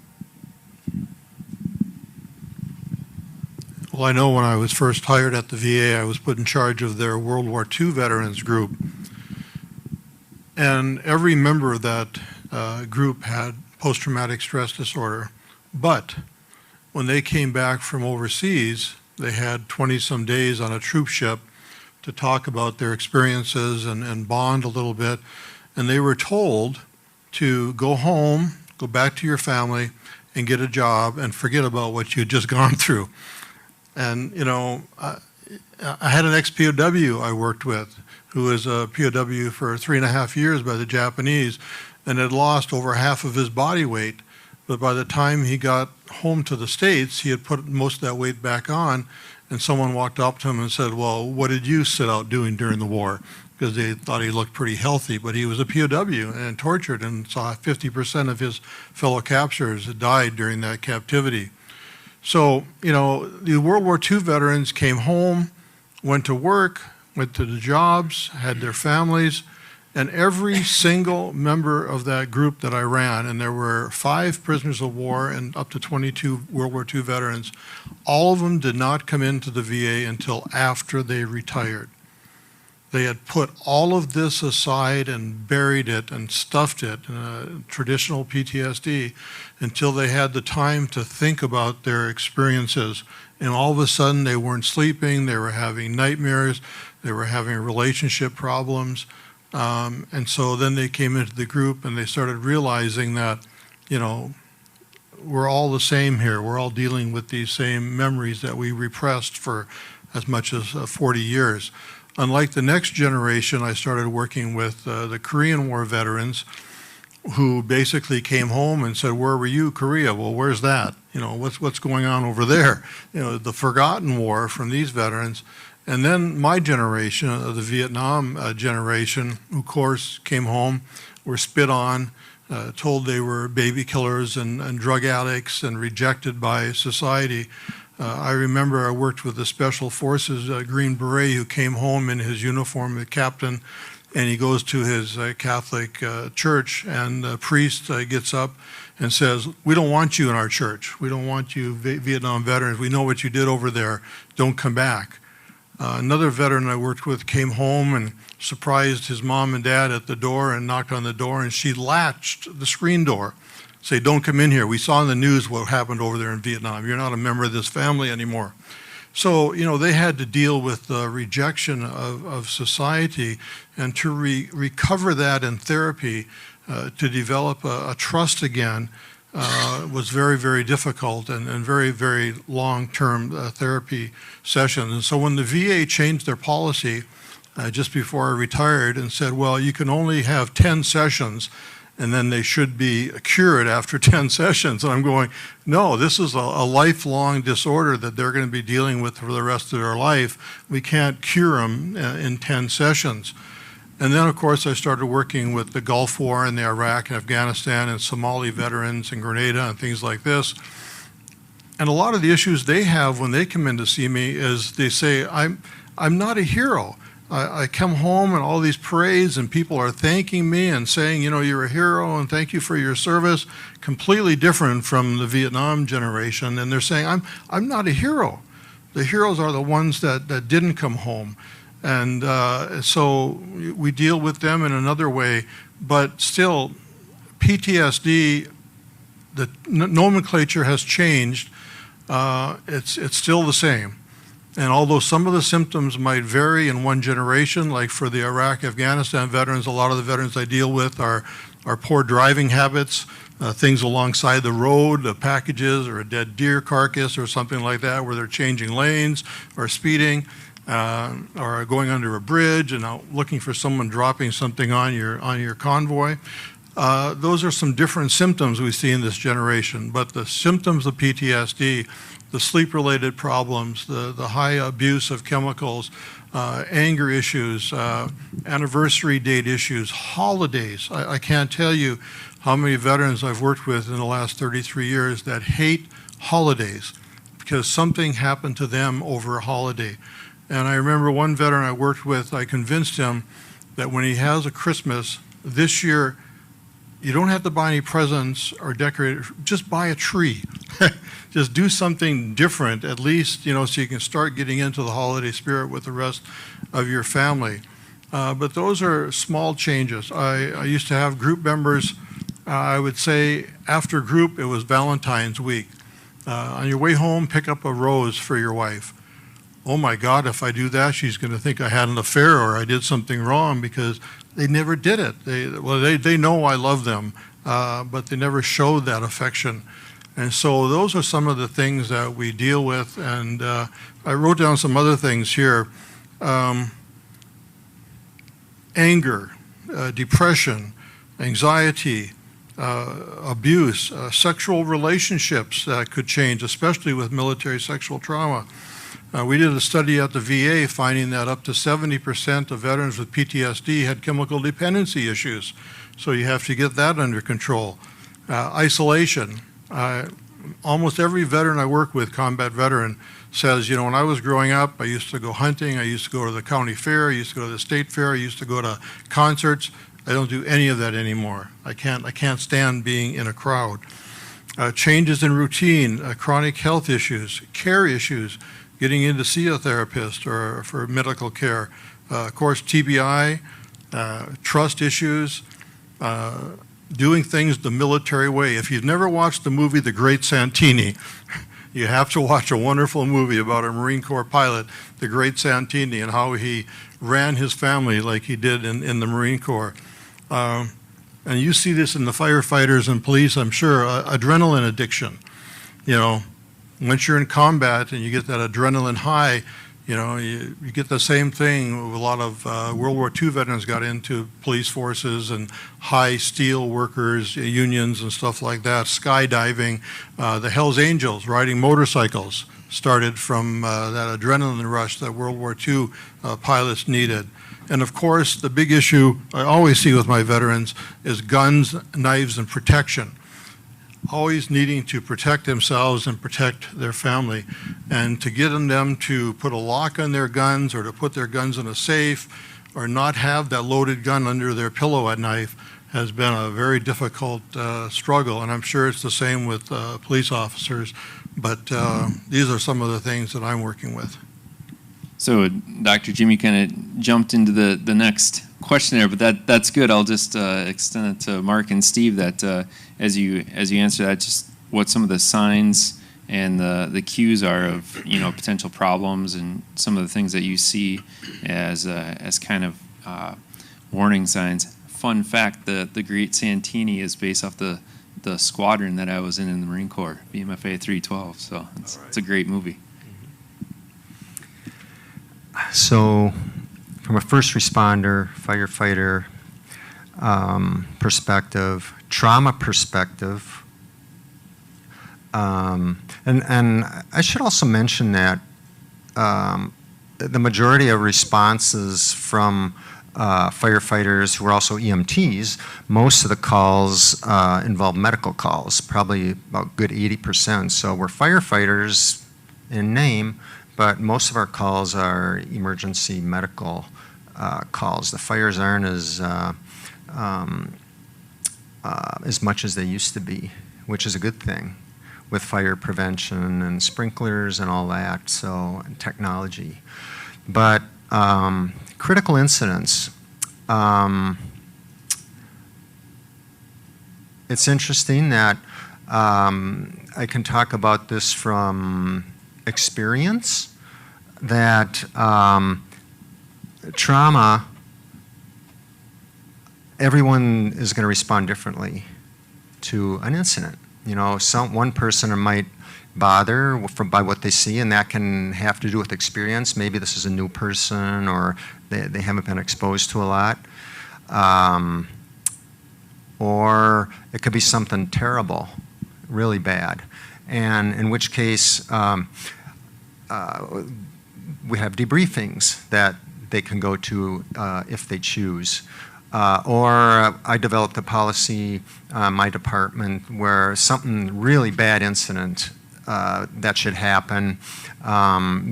Well, I know when I was first hired at the VA, I was put in charge of their World War II veterans group. And every member of that group had post-traumatic stress disorder. But when they came back from overseas, they had 20-some days on a troop ship to talk about their experiences and bond a little bit. And they were told to go home, go back to your family, and get a job and forget about what you'd just gone through. And, I had an ex-POW I worked with who was a POW for 3.5 years by the Japanese and had lost over half of his body weight. But by the time he got home to the States, he had put most of that weight back on, and someone walked up to him and said, well, what did you sit out doing during the war? Because they thought he looked pretty healthy, but he was a POW and tortured, and saw 50% of his fellow captors had died during that captivity. So, the World War II veterans came home, went to work, went to the jobs, had their families, and every single member of that group that I ran, and there were 5 prisoners of war and up to 22 World War II veterans, all of them did not come into the VA until after they retired. They had put all of this aside and buried it and stuffed it in traditional PTSD until they had the time to think about their experiences. And all of a sudden they weren't sleeping, they were having nightmares, they were having relationship problems. And so then they came into the group and they started realizing that, we're all the same here. We're all dealing with these same memories that we repressed for as much as 40 years. Unlike the next generation, I started working with the Korean War veterans who basically came home and said, where were you, Korea? Well, where's that? What's going on over there? The forgotten war from these veterans. And then my generation, the Vietnam generation, who of course came home, were spit on, told they were baby killers and drug addicts and rejected by society. I remember I worked with the Special Forces Green Beret who came home in his uniform, the captain, and he goes to his Catholic church, and the priest gets up and says, we don't want you in our church. We don't want you Vietnam veterans. We know what you did over there. Don't come back. Another veteran I worked with came home and surprised his mom and dad at the door and knocked on the door, and she latched the screen door. Say, don't come in here. We saw in the news what happened over there in Vietnam. You're not a member of this family anymore. So, they had to deal with the rejection of society, and to recover that in therapy, to develop a trust again, was very, very difficult and very, very long-term therapy sessions. And so when the VA changed their policy just before I retired and said, well, you can only have 10 sessions and then they should be cured after 10 sessions. And I'm going, no, this is a lifelong disorder that they're going to be dealing with for the rest of their life. We can't cure them in 10 sessions. And then, of course, I started working with the Gulf War and the Iraq and Afghanistan and Somali veterans and Grenada and things like this. And a lot of the issues they have when they come in to see me is they say, I'm not a hero. I come home and all these parades and people are thanking me and saying, you're a hero and thank you for your service. Completely different from the Vietnam generation. And they're saying, I'm not a hero. The heroes are the ones that didn't come home. And so we deal with them in another way, but still PTSD, the nomenclature has changed. It's still the same. And although some of the symptoms might vary in one generation, like for the Iraq, Afghanistan veterans, a lot of the veterans I deal with are poor driving habits, things alongside the road, packages or a dead deer carcass or something like that, where they're changing lanes or speeding. Or going under a bridge and looking for someone dropping something on your convoy. Those are some different symptoms we see in this generation, but the symptoms of PTSD, the sleep-related problems, the high abuse of chemicals, anger issues, anniversary date issues, holidays. I can't tell you how many veterans I've worked with in the last 33 years that hate holidays because something happened to them over a holiday. And I remember one veteran I worked with, I convinced him that when he has a Christmas this year, you don't have to buy any presents or decorate, just buy a tree. Just do something different, at least, so you can start getting into the holiday spirit with the rest of your family. But those are small changes. I used to have group members, I would say after group, it was Valentine's week. On your way home, pick up a rose for your wife. Oh my God, if I do that, she's going to think I had an affair or I did something wrong, because they never did it. They know I love them, but they never showed that affection. And so those are some of the things that we deal with. And I wrote down some other things here. Anger, depression, anxiety, abuse, sexual relationships that could change, especially with military sexual trauma. We did a study at the VA finding that up to 70% of veterans with PTSD had chemical dependency issues. So you have to get that under control. Isolation. Almost every veteran I work with, combat veteran, says, you know, when I was growing up, I used to go hunting, I used to go to the county fair, I used to go to the state fair, I used to go to concerts. I don't do any of that anymore. I can't stand being in a crowd. Changes in routine, chronic health issues, care issues, getting in to see a therapist or for medical care. Of course, TBI, trust issues, doing things the military way. If you've never watched the movie The Great Santini, you have to watch a wonderful movie about a Marine Corps pilot, The Great Santini, and how he ran his family like he did in the Marine Corps. And you see this in the firefighters and police, I'm sure, adrenaline addiction. You know, once you're in combat and you get that adrenaline high, you know, you get the same thing. A lot of World War II veterans got into police forces and high steel workers, unions and stuff like that, skydiving. The Hells Angels, riding motorcycles, started from that adrenaline rush that World War II pilots needed. And of course, the big issue I always see with my veterans is guns, knives, and protection. Always needing to protect themselves and protect their family. And to get them to put a lock on their guns or to put their guns in a safe or not have that loaded gun under their pillow at night has been a very difficult struggle. And I'm sure it's the same with police officers. But these are some of the things that I'm working with. So Dr. Jimmy kind of jumped into the next question there, but that's good. I'll just extend it to Mark and Steve that as you answer that, just what some of the signs and the cues are of, you know, potential problems and some of the things that you see as kind of warning signs. Fun fact: the Great Santini is based off the squadron that I was in the Marine Corps, BMFA 312. So it's a great movie. So, from a first responder, firefighter perspective, trauma perspective, and I should also mention that the majority of responses from firefighters who are also EMTs, most of the calls involve medical calls, probably about good 80%. So we're firefighters in name, but most of our calls are emergency medical calls. The fires aren't as much as they used to be, which is a good thing with fire prevention and sprinklers and all that, so and technology. But critical incidents. It's interesting that I can talk about this from experience, that trauma, everyone is going to respond differently to an incident. You know, one person might bother by what they see, and that can have to do with experience. Maybe this is a new person, or they haven't been exposed to a lot. Or it could be something terrible, really bad. And in which case, we have debriefings that they can go to if they choose. Or I developed a policy, my department, where something really bad incident that should happen,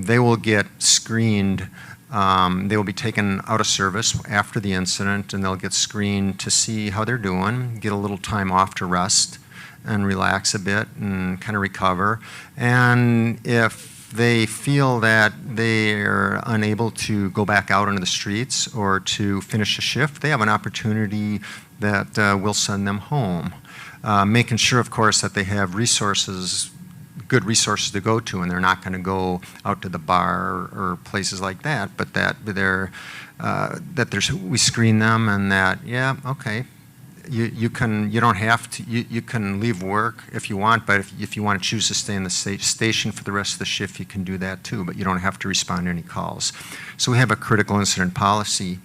they will get screened. They will be taken out of service after the incident, and they'll get screened to see how they're doing, get a little time off to rest and relax a bit and kind of recover. And if they feel that they're unable to go back out into the streets or to finish a shift, they have an opportunity that we'll send them home. Making sure, of course, that they have resources, good resources to go to, and they're not going to go out to the bar or places like that, but that we screen them, and that, yeah, okay, you don't have to, you can leave work if you want, but if you want to choose to stay in the station for the rest of the shift, you can do that too, but you don't have to respond to any calls. So we have a critical incident policy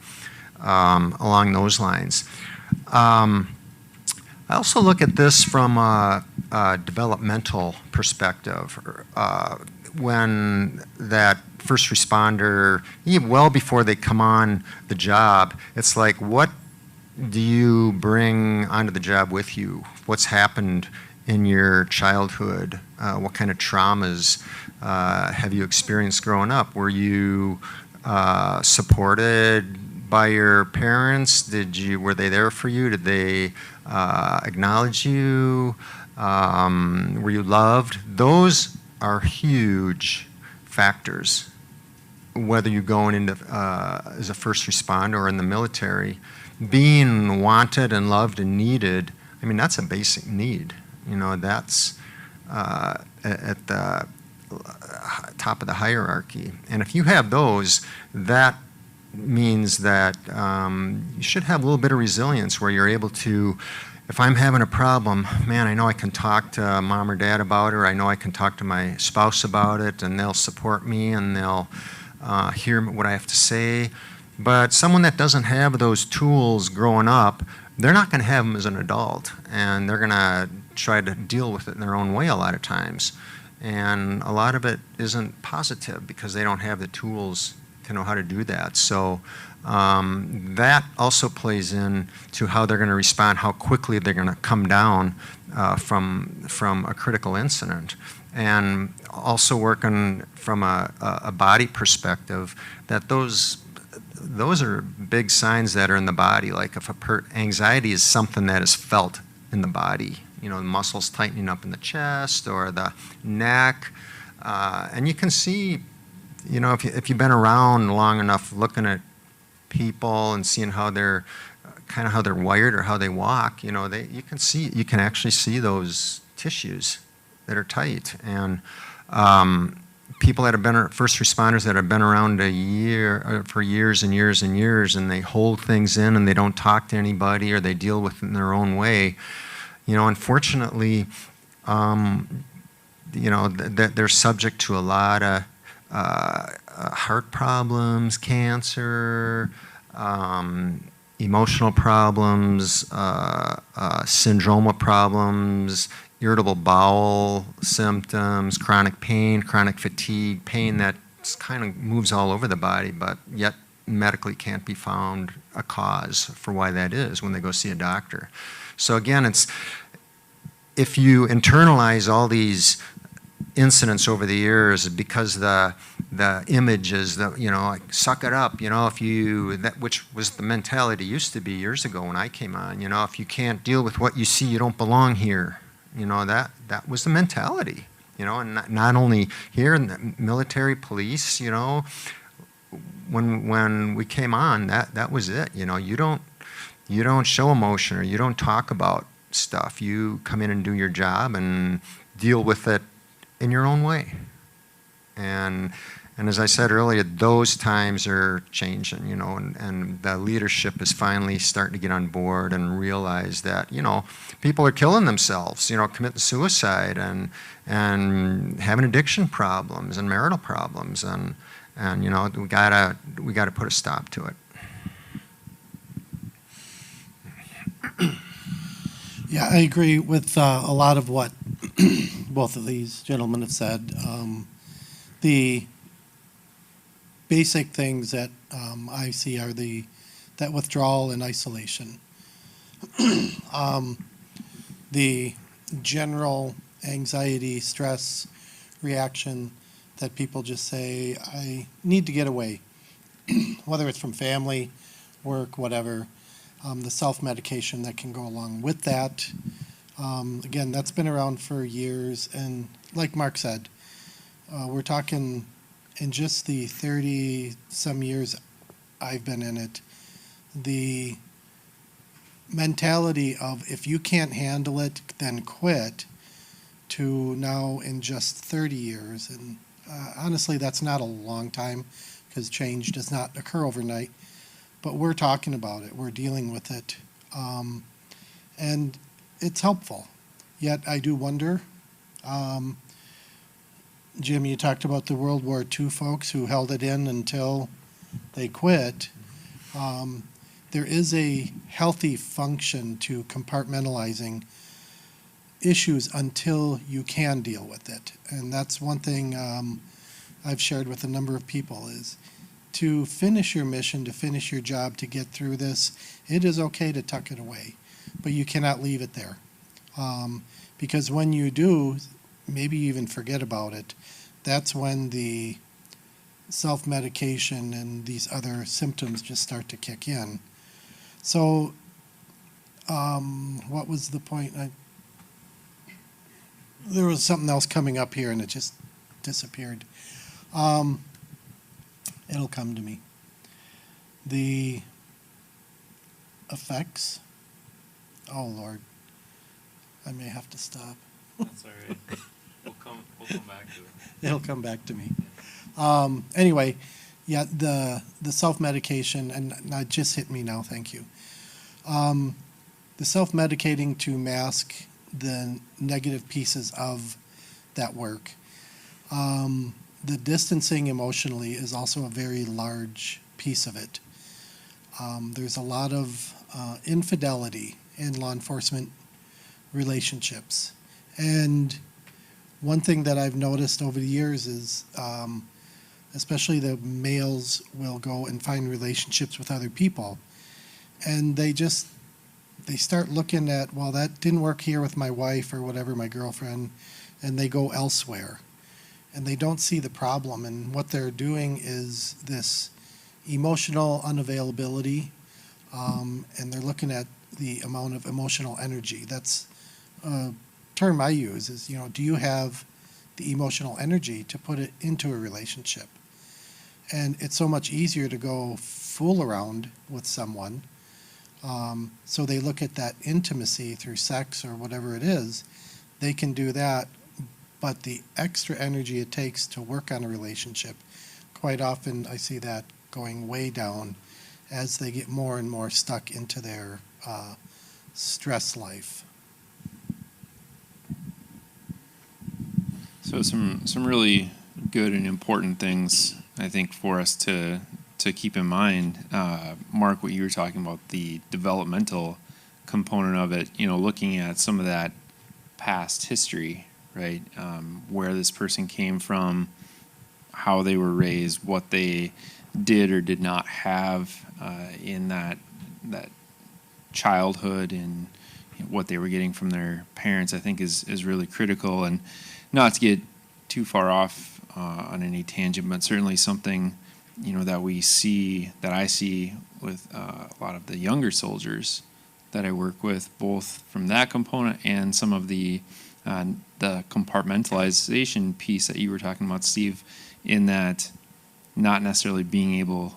along those lines. I also look at this from a developmental perspective. When that first responder, even well before they come on the job, it's like, what do you bring onto the job with you? What's happened in your childhood? What kind of traumas have you experienced growing up? Were you supported by your parents? Were they there for you? Did they acknowledge you? Were you loved? Those are huge factors. Whether you're going into as a first responder or in the military, being wanted and loved and needed, I mean, that's a basic need. You know, that's at the top of the hierarchy. And if you have those, that means that you should have a little bit of resilience where you're able to, if I'm having a problem, man, I know I can talk to mom or dad about it, or I know I can talk to my spouse about it, and they'll support me and they'll hear what I have to say. But someone that doesn't have those tools growing up, they're not going to have them as an adult, and they're going to try to deal with it in their own way a lot of times. And a lot of it isn't positive because they don't have the tools to know how to do that. So that also plays in to how they're going to respond, how quickly they're going to come down from a critical incident. And also working from a body perspective, that those are big signs that are in the body. Like if anxiety is something that is felt in the body, you know, the muscles tightening up in the chest or the neck, and you can see, you know, if you've been around long enough looking at people and seeing how they're kind of how they're wired or how they walk, you know, you can actually see those tissues that are tight. And people that have been first responders that have been around for years and years and years, and they hold things in and they don't talk to anybody or they deal with it in their own way, you know, unfortunately, you know, they're subject to a lot of heart problems, cancer, emotional problems, syndroma problems, irritable bowel symptoms, chronic pain, chronic fatigue, pain that kind of moves all over the body, but yet medically can't be found a cause for why that is when they go see a doctor. So again, if you internalize all these incidents over the years because the image is that, you know, like, suck it up, you know, which was the mentality used to be years ago when I came on, you know, if you can't deal with what you see, you don't belong here. You know, that was the mentality, you know, and not only here in the military, police, you know, when we came on, that was it. You know, you don't show emotion or you don't talk about stuff. You come in and do your job and deal with it in your own way. And as I said earlier, those times are changing, you know, and the leadership is finally starting to get on board and realize that, you know, people are killing themselves, you know, committing suicide and having addiction problems and marital problems, and you know, we gotta put a stop to it. Yeah, I agree with a lot of what both of these gentlemen have said. The basic things that I see are that withdrawal and isolation. The general anxiety, stress reaction that people just say, I need to get away, whether it's from family, work, whatever. The self-medication that can go along with that. Again, that's been around for years, and like Mark said, we're talking in just the 30-some years I've been in it, the mentality of if you can't handle it, then quit, to now in just 30 years. And honestly, that's not a long time because change does not occur overnight. But we're talking about it. We're dealing with it. And it's helpful. Yet I do wonder, Jim, you talked about the World War II folks who held it in until they quit. There is a healthy function to compartmentalizing issues until you can deal with it. And that's one thing I've shared with a number of people is to finish your mission, to finish your job, to get through this, it is okay to tuck it away, but you cannot leave it there. Because when you do, maybe you even forget about it, that's when the self-medication and these other symptoms just start to kick in. So, what was the point? There was something else coming up here and it just disappeared. It'll come to me. The effects. Oh Lord, I may have to stop. That's all right. We'll come back to it. It'll come back to me. Anyway, yeah, the self-medication, and it just hit me now, thank you. The self-medicating to mask the negative pieces of that work. The distancing emotionally is also a very large piece of it. There's a lot of infidelity in law enforcement relationships. And one thing that I've noticed over the years is especially the males will go and find relationships with other people. And they start looking at, well, that didn't work here with my wife or whatever, my girlfriend, and they go elsewhere. And they don't see the problem. And what they're doing is this emotional unavailability, and they're looking at the amount of emotional energy. That's a term I use is, do you have the emotional energy to put it into a relationship? And it's so much easier to go fool around with someone. So they look at that intimacy through sex or whatever it is. They can do that, but the extra energy it takes to work on a relationship, quite often I see that going way down as they get more and more stuck into their stress life. So some really good and important things, I think, for us to keep in mind. Mark, what you were talking about, the developmental component of it, looking at some of that past history, right? Where this person came from, how they were raised, what they did or did not have in that childhood, and what they were getting from their parents, I think is really critical. And not to get too far off on any tangent, but certainly something that I see with a lot of the younger soldiers that I work with, both from that component and some of the compartmentalization piece that you were talking about, Steve, in that not necessarily being able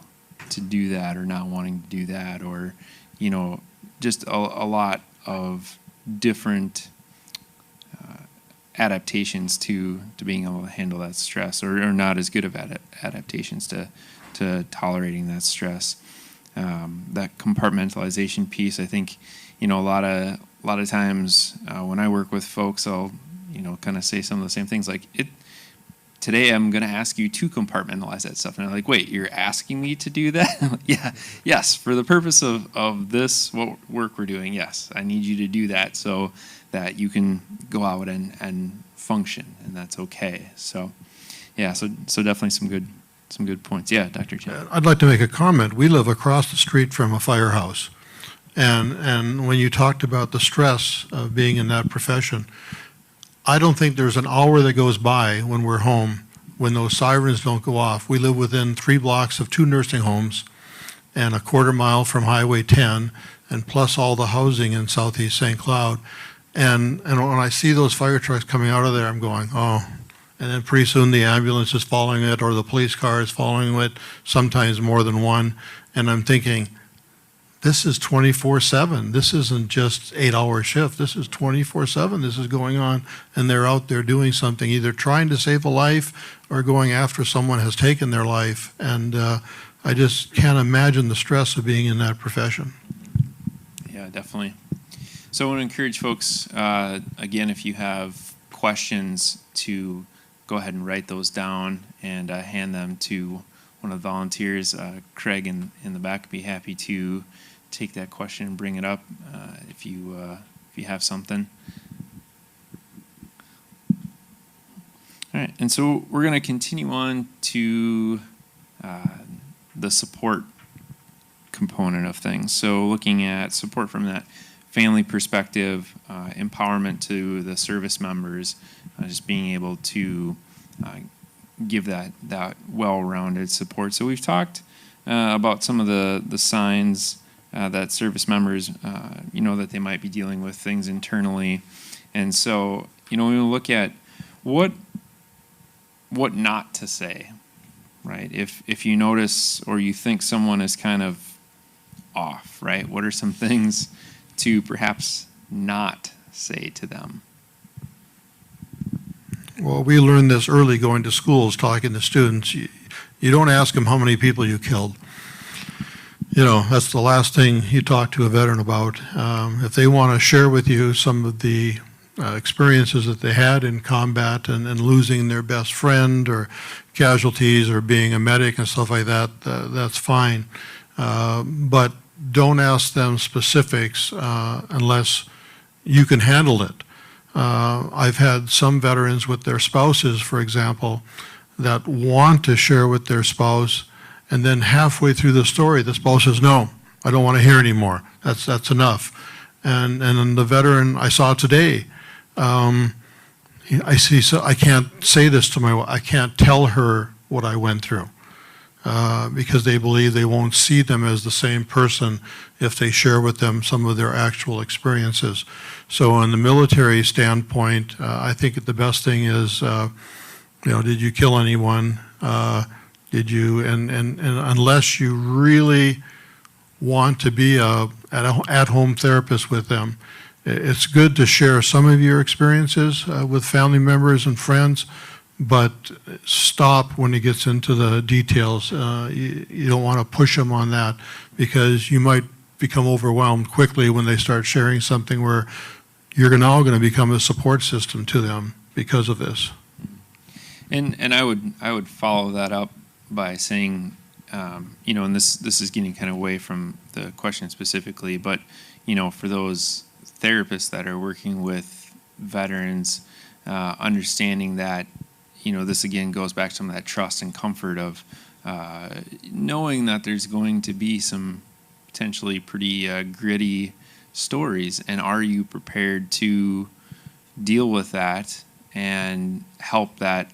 to do that or not wanting to do that, or just a lot of different adaptations to being able to handle that stress, or not as good of adaptations to tolerating that stress. That compartmentalization piece, I think, a lot of times when I work with folks, I'll kind of say some of the same things like, today I'm going to ask you to compartmentalize that stuff. And I'm like, wait, you're asking me to do that? Yeah, yes, for the purpose of this work we're doing, yes, I need you to do that so that you can go out and function, and that's okay. So, yeah, so definitely some good points. Yeah, Dr. Chen. I'd like to make a comment. We live across the street from a firehouse. And when you talked about the stress of being in that profession, I don't think there's an hour that goes by when we're home when those sirens don't go off. We live within 3 blocks of 2 nursing homes and a quarter mile from Highway 10, and plus all the housing in Southeast St. Cloud. And when I see those fire trucks coming out of there, I'm going, oh. And then pretty soon the ambulance is following it, or the police car is following it, sometimes more than one. And I'm thinking, this is 24/7. This isn't just 8-hour shift. This is 24/7. This is going on, and they're out there doing something, either trying to save a life or going after someone has taken their life. And I just can't imagine the stress of being in that profession. Yeah, definitely. So I want to encourage folks, again, if you have questions, to go ahead and write those down and hand them to one of the volunteers. Craig in the back would be happy to take that question and bring it up if you have something. All right, and so we're going to continue on to the support component of things. So looking at support from that family perspective, empowerment to the service members, just being able to give that well-rounded support. So we've talked about some of the signs that service members, that they might be dealing with things internally. And so, when we look at what not to say, right? If you notice or you think someone is kind of off, right? What are some things to perhaps not say to them? Well, we learned this early going to schools, talking to students. You don't ask them how many people you killed. That's the last thing you talk to a veteran about. If they want to share with you some of the experiences that they had in combat and losing their best friend or casualties or being a medic and stuff like that, that's fine. But don't ask them specifics unless you can handle it. I've had some veterans with their spouses, for example, that want to share with their spouse, and then halfway through the story, the spouse says, "No, I don't want to hear anymore. That's enough." And then the veteran I saw today, so I can't say this to my wife. I can't tell her what I went through because they believe they won't see them as the same person if they share with them some of their actual experiences. So in the military standpoint, I think the best thing is, did you kill anyone? Did you, and unless you really want to be an at-home therapist with them, it's good to share some of your experiences with family members and friends, but stop when it gets into the details. You don't want to push them on that because you might become overwhelmed quickly when they start sharing something where you're now going to become a support system to them because of this. And I would follow that up by saying, and this is getting kind of away from the question specifically, but for those therapists that are working with veterans, understanding that this again goes back to some of that trust and comfort of knowing that there's going to be some potentially pretty gritty stories, and are you prepared to deal with that and help that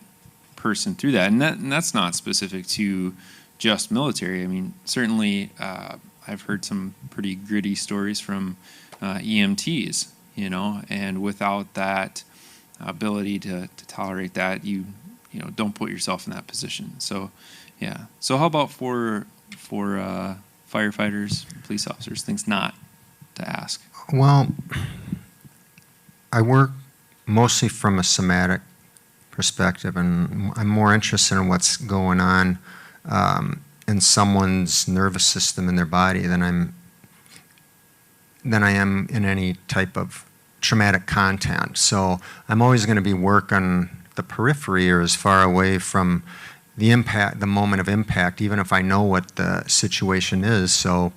person through that? And that's not specific to just military. I mean, certainly I've heard some pretty gritty stories from EMTs, and without that ability to tolerate that, you don't put yourself in that position. So, yeah. So how about for firefighters, police officers, things not to ask? Well, I work mostly from a somatic perspective, and I'm more interested in what's going on in someone's nervous system in their body than I am in any type of traumatic content. So I'm always going to be working the periphery or as far away from the impact, the moment of impact, even if I know what the situation is. So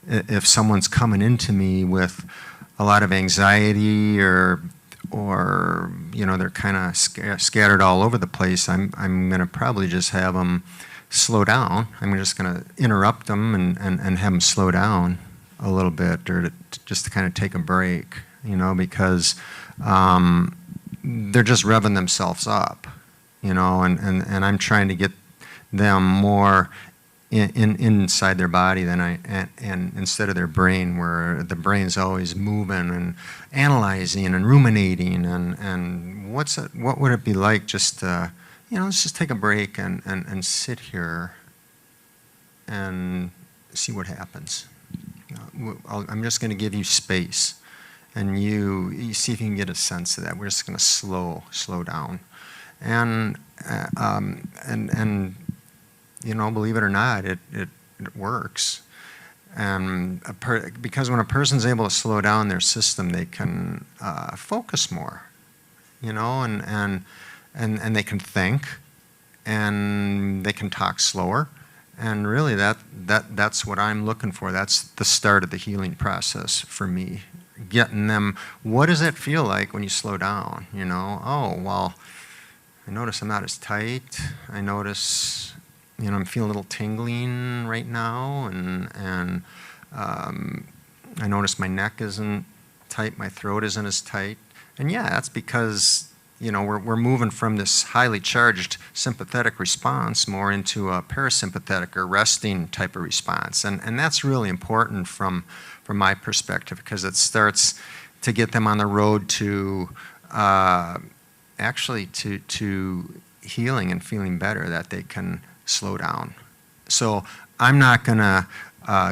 if someone's coming into me with a lot of anxiety or they're kind of scattered all over the place, I'm going to probably just have them slow down. I'm just going to interrupt them and have them slow down a little bit, or just to kind of take a break, because they're just revving themselves up, and I'm trying to get them more inside their body than and instead of their brain, where the brain's always moving and analyzing and ruminating and what would it be like just to, let's just take a break and sit here and see what happens. I'm just going to give you space, and you see if you can get a sense of that. We're just going to slow down, and believe it or not, it works. And because when a person's able to slow down their system, they can focus more, you know, and they can think, and they can talk slower. And really, that's what I'm looking for. That's the start of the healing process for me. Getting them, what does it feel like when you slow down? You know, oh, well, I notice I'm not as tight. I notice, you know, I'm feeling a little tingling right now, and I notice my neck isn't tight, my throat isn't as tight. And yeah, that's because, you know, we're moving from this highly charged sympathetic response more into a parasympathetic or resting type of response. And that's really important from my perspective, because it starts to get them on the road to actually to healing and feeling better, that they can slow down. So I'm not going to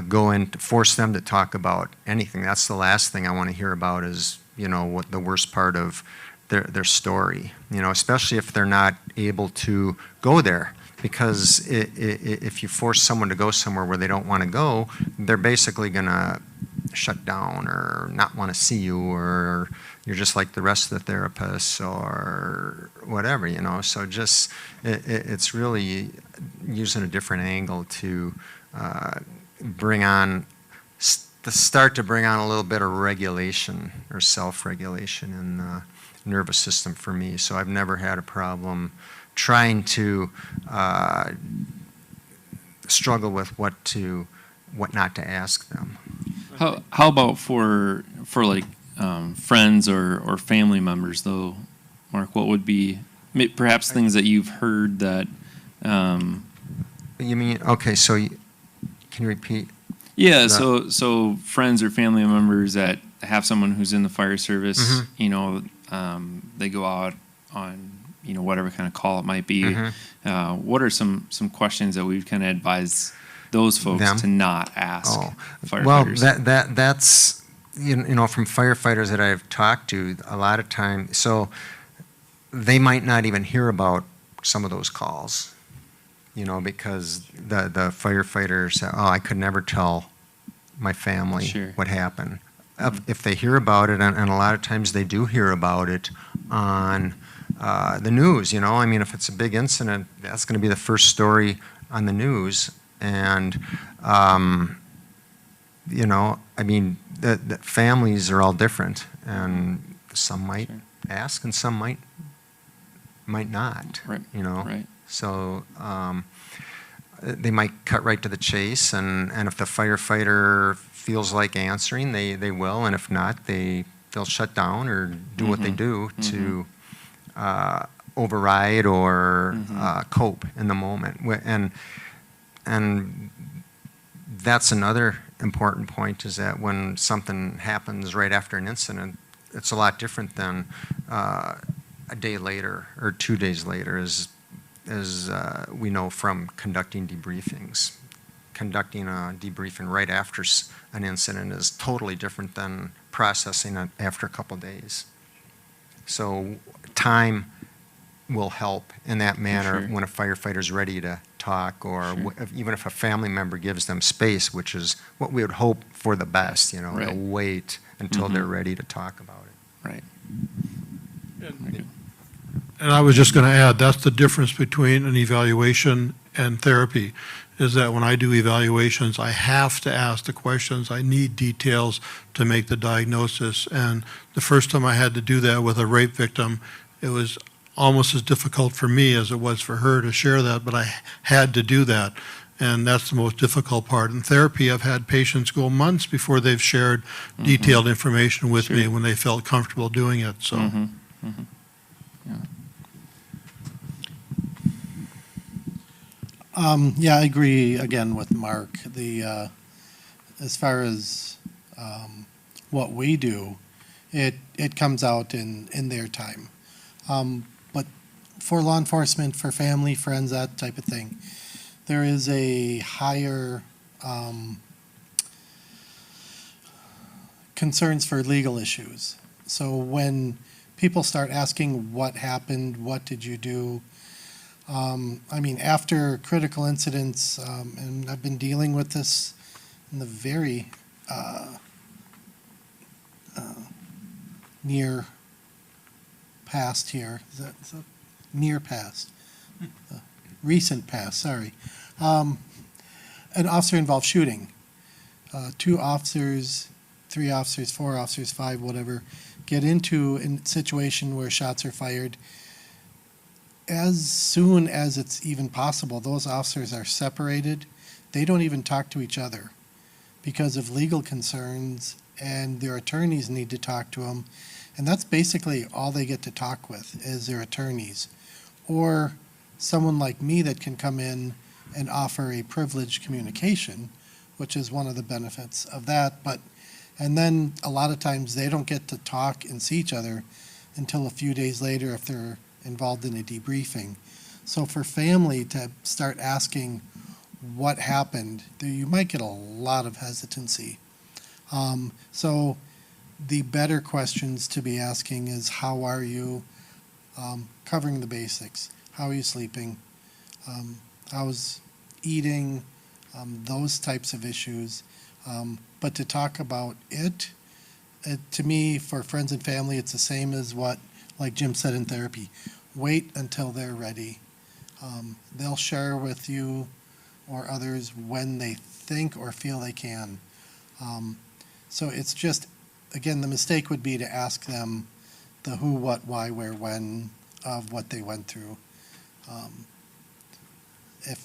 go and force them to talk about anything. That's the last thing I want to hear about is, you know, what the worst part of their story, you know, especially if they're not able to go there. Because if you force someone to go somewhere where they don't want to go, they're basically going to shut down or not want to see you, or you're just like the rest of the therapists or whatever, you know. So just it's really using a different angle to start to bring on a little bit of regulation or self-regulation in the nervous system for me. So I've never had a problem trying to struggle with what not to ask them. How about for like friends or family members though, Mark? What would be perhaps things that you've heard that? You mean, okay? So can you repeat? Yeah. So friends or family members that have someone who's in the fire service, Mm-hmm. you know, they go out on, you know, whatever kind of call it might be. Mm-hmm. What are some questions that we'd kind of advise those folks to not ask firefighters? Well, that's you know, from firefighters that I've talked to, a lot of time, so they might not even hear about some of those calls, you know, because the firefighters say, oh, I could never tell my family what happened. If they hear about it, and a lot of times they do hear about it on the news, you know. I mean, if it's a big incident, that's going to be the first story on the news. And, you know, I mean, the families are all different. And some might ask and some might not, you know. Right. So they might cut right to the chase. And if the firefighter feels like answering, they will, and if not, they'll shut down or do what they do to override or cope in the moment. And that's another important point, is that when something happens right after an incident, it's a lot different than a day later or 2 days later, as we know from conducting debriefings. Conducting a debriefing right after an incident is totally different than processing it after a couple days. So time will help in that manner when a firefighter's ready to talk, or even if a family member gives them space, which is what we would hope for the best, you know, they'll wait until they're ready to talk about it. Right. And I was just going to add, that's the difference between an evaluation and therapy, is that when I do evaluations, I have to ask the questions. I need details to make the diagnosis. And the first time I had to do that with a rape victim, it was almost as difficult for me as it was for her to share that, but I had to do that. And that's the most difficult part. In therapy, I've had patients go months before they've shared detailed information with me when they felt comfortable doing it. So. Yeah, I agree again with Mark. As far as what we do, it comes out in their time. But for law enforcement, for family, friends, that type of thing, there is a higher concerns for legal issues. So when people start asking what happened, what did you do, I mean, after critical incidents, and I've been dealing with this in the very near past here. Is that near past? Recent past, sorry. An officer-involved shooting. 2 officers, 3 officers, 4 officers, 5, whatever, get into a situation where shots are fired. As soon as it's even possible, those officers are separated. They don't even talk to each other because of legal concerns, and their attorneys need to talk to them. And that's basically all they get to talk with is their attorneys. Or someone like me that can come in and offer a privileged communication, which is one of the benefits of that. And then a lot of times they don't get to talk and see each other until a few days later if they're involved in a debriefing. So for family to start asking what happened, you might get a lot of hesitancy. So the better questions to be asking is, how are you? Covering the basics. How are you sleeping? How's eating? Those types of issues. But to talk about it, to me, for friends and family, it's the same as what, like Jim said in therapy. Wait until they're ready. They'll share with you or others when they think or feel they can. So it's just, again, the mistake would be to ask them the who, what, why, where, when of what they went through.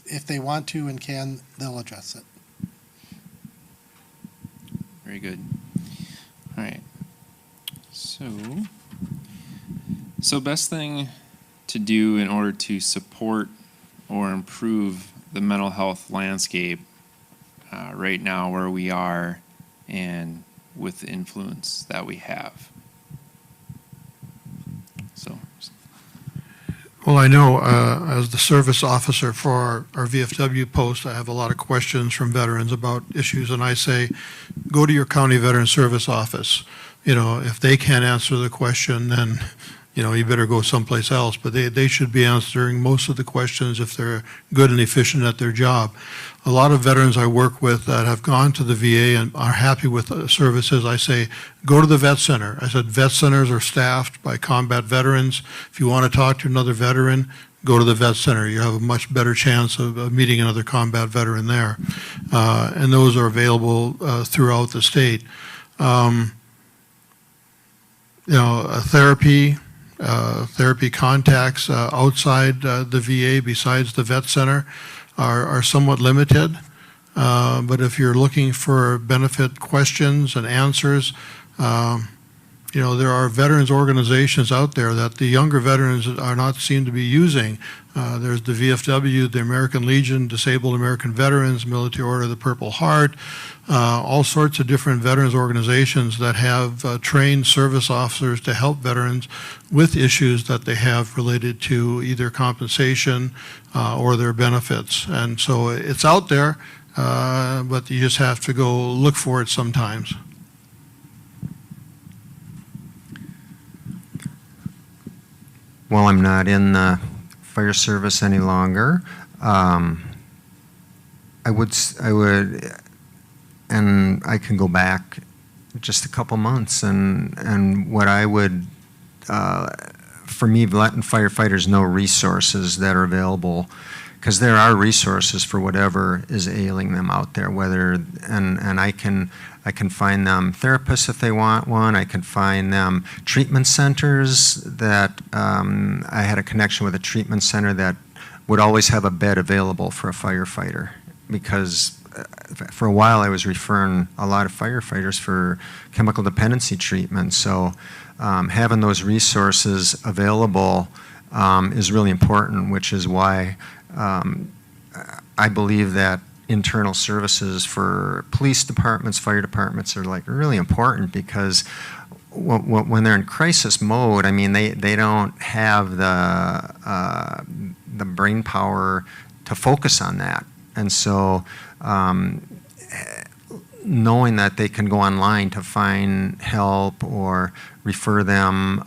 If they want to and can, they'll address it. Very good. All right. So best thing to do in order to support or improve the mental health landscape right now where we are and with the influence that we have. So. Well, I know as the service officer for our VFW post, I have a lot of questions from veterans about issues, and I say, go to your county veteran service office. You know, if they can't answer the question, then, you know, you better go someplace else. But they should be answering most of the questions if they're good and efficient at their job. A lot of veterans I work with that have gone to the VA and are happy with the services, I say, go to the vet center. I said, vet centers are staffed by combat veterans. If you want to talk to another veteran, go to the vet center. You have a much better chance of meeting another combat veteran there. And those are available throughout the state. You know, therapy contacts outside the VA besides the vet center are somewhat limited. But if you're looking for benefit questions and answers, you know, there are veterans organizations out there that the younger veterans are not seem to be using. There's the VFW, the American Legion, Disabled American Veterans, Military Order of the Purple Heart, all sorts of different veterans organizations that have trained service officers to help veterans with issues that they have related to either compensation or their benefits. And so it's out there, but you just have to go look for it sometimes. Well, I'm not in the fire service any longer. I would, and I can go back just a couple months, and what I would, for me, letting firefighters know resources that are available, because there are resources for whatever is ailing them out there, whether, and I can find them therapists if they want one. I can find them treatment centers that, I had a connection with a treatment center that would always have a bed available for a firefighter, because for a while I was referring a lot of firefighters for chemical dependency treatment. So having those resources available is really important, which is why I believe that internal services for police departments, fire departments are like really important, because when they're in crisis mode, I mean, they don't have the brain power to focus on that. And so knowing that they can go online to find help or refer them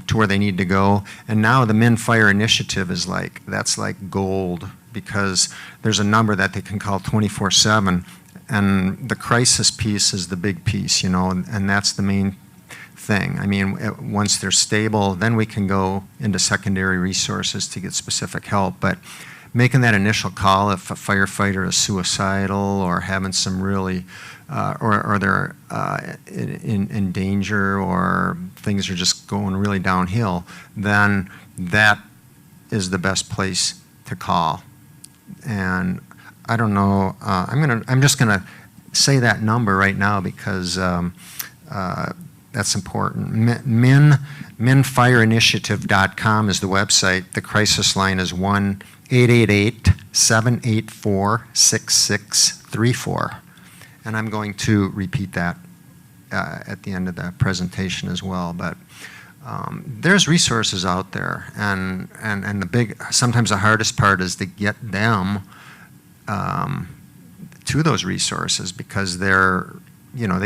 to where they need to go. And now the Men Fire Initiative is like, that's like gold, because there's a number that they can call 24/7. and the crisis piece is the big piece, you know, and that's the main thing. I mean, once they're stable, then we can go into secondary resources to get specific help. But making that initial call if a firefighter is suicidal or having some really, or they're in danger or things are just going really downhill, then that is the best place to call. And I don't know, I'm just gonna say that number right now because that's important. MinFireInitiative.com is the website. The crisis line is 1-888-784-6634. And I'm going to repeat that at the end of the presentation as well. But there's resources out there, and sometimes the hardest part is to get them to those resources because they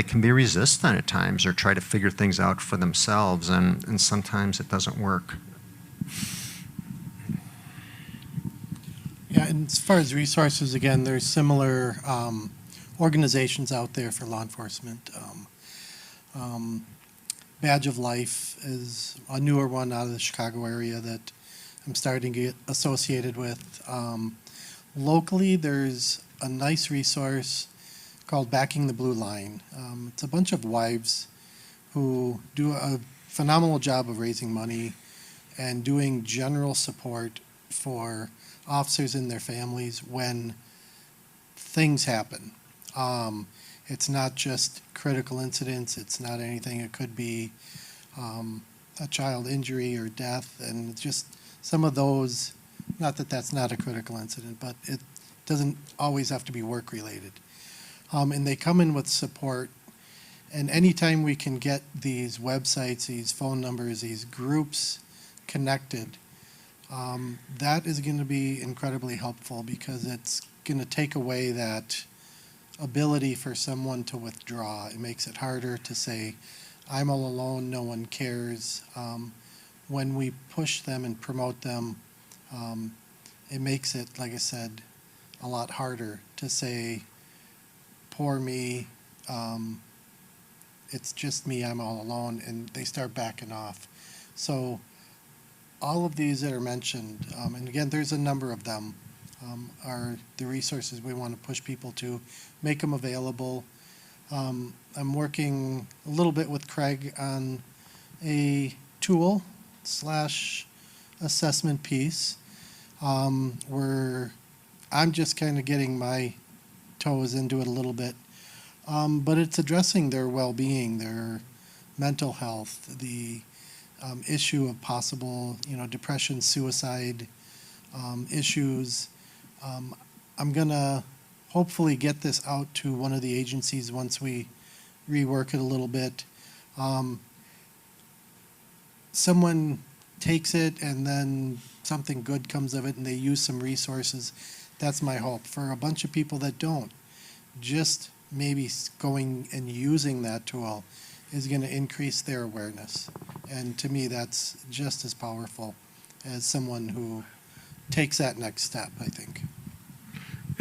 can be resistant at times or try to figure things out for themselves, and sometimes it doesn't work. Yeah, and as far as resources, again, there's similar organizations out there for law enforcement. Badge of Life is a newer one out of the Chicago area that I'm starting to get associated with. Locally, there's a nice resource called Backing the Blue Line. It's a bunch of wives who do a phenomenal job of raising money and doing general support for officers and their families when things happen. It's not just critical incidents, it's not anything, it could be a child injury or death, and just some of those, not that that's not a critical incident, but it doesn't always have to be work related. And they come in with support, and anytime we can get these websites, these phone numbers, these groups connected, that is going to be incredibly helpful because it's going to take away that ability for someone to withdraw. It makes it harder to say, I'm all alone, no one cares. When we push them and promote them, it makes it, like I said, a lot harder to say, poor me, it's just me, I'm all alone, and they start backing off. So all of these that are mentioned, and again, there's a number of them, are the resources we want to push people to, make them available. I'm working a little bit with Craig on a tool / assessment piece where I'm just kind of getting my toes into it a little bit. But it's addressing their well-being, their mental health, the issue of possible, depression, suicide issues. I'm going to hopefully get this out to one of the agencies once we rework it a little bit. Someone takes it and then something good comes of it and they use some resources. That's my hope. For a bunch of people that don't, just maybe going and using that tool is going to increase their awareness. And to me, that's just as powerful as someone who takes that next step, I think.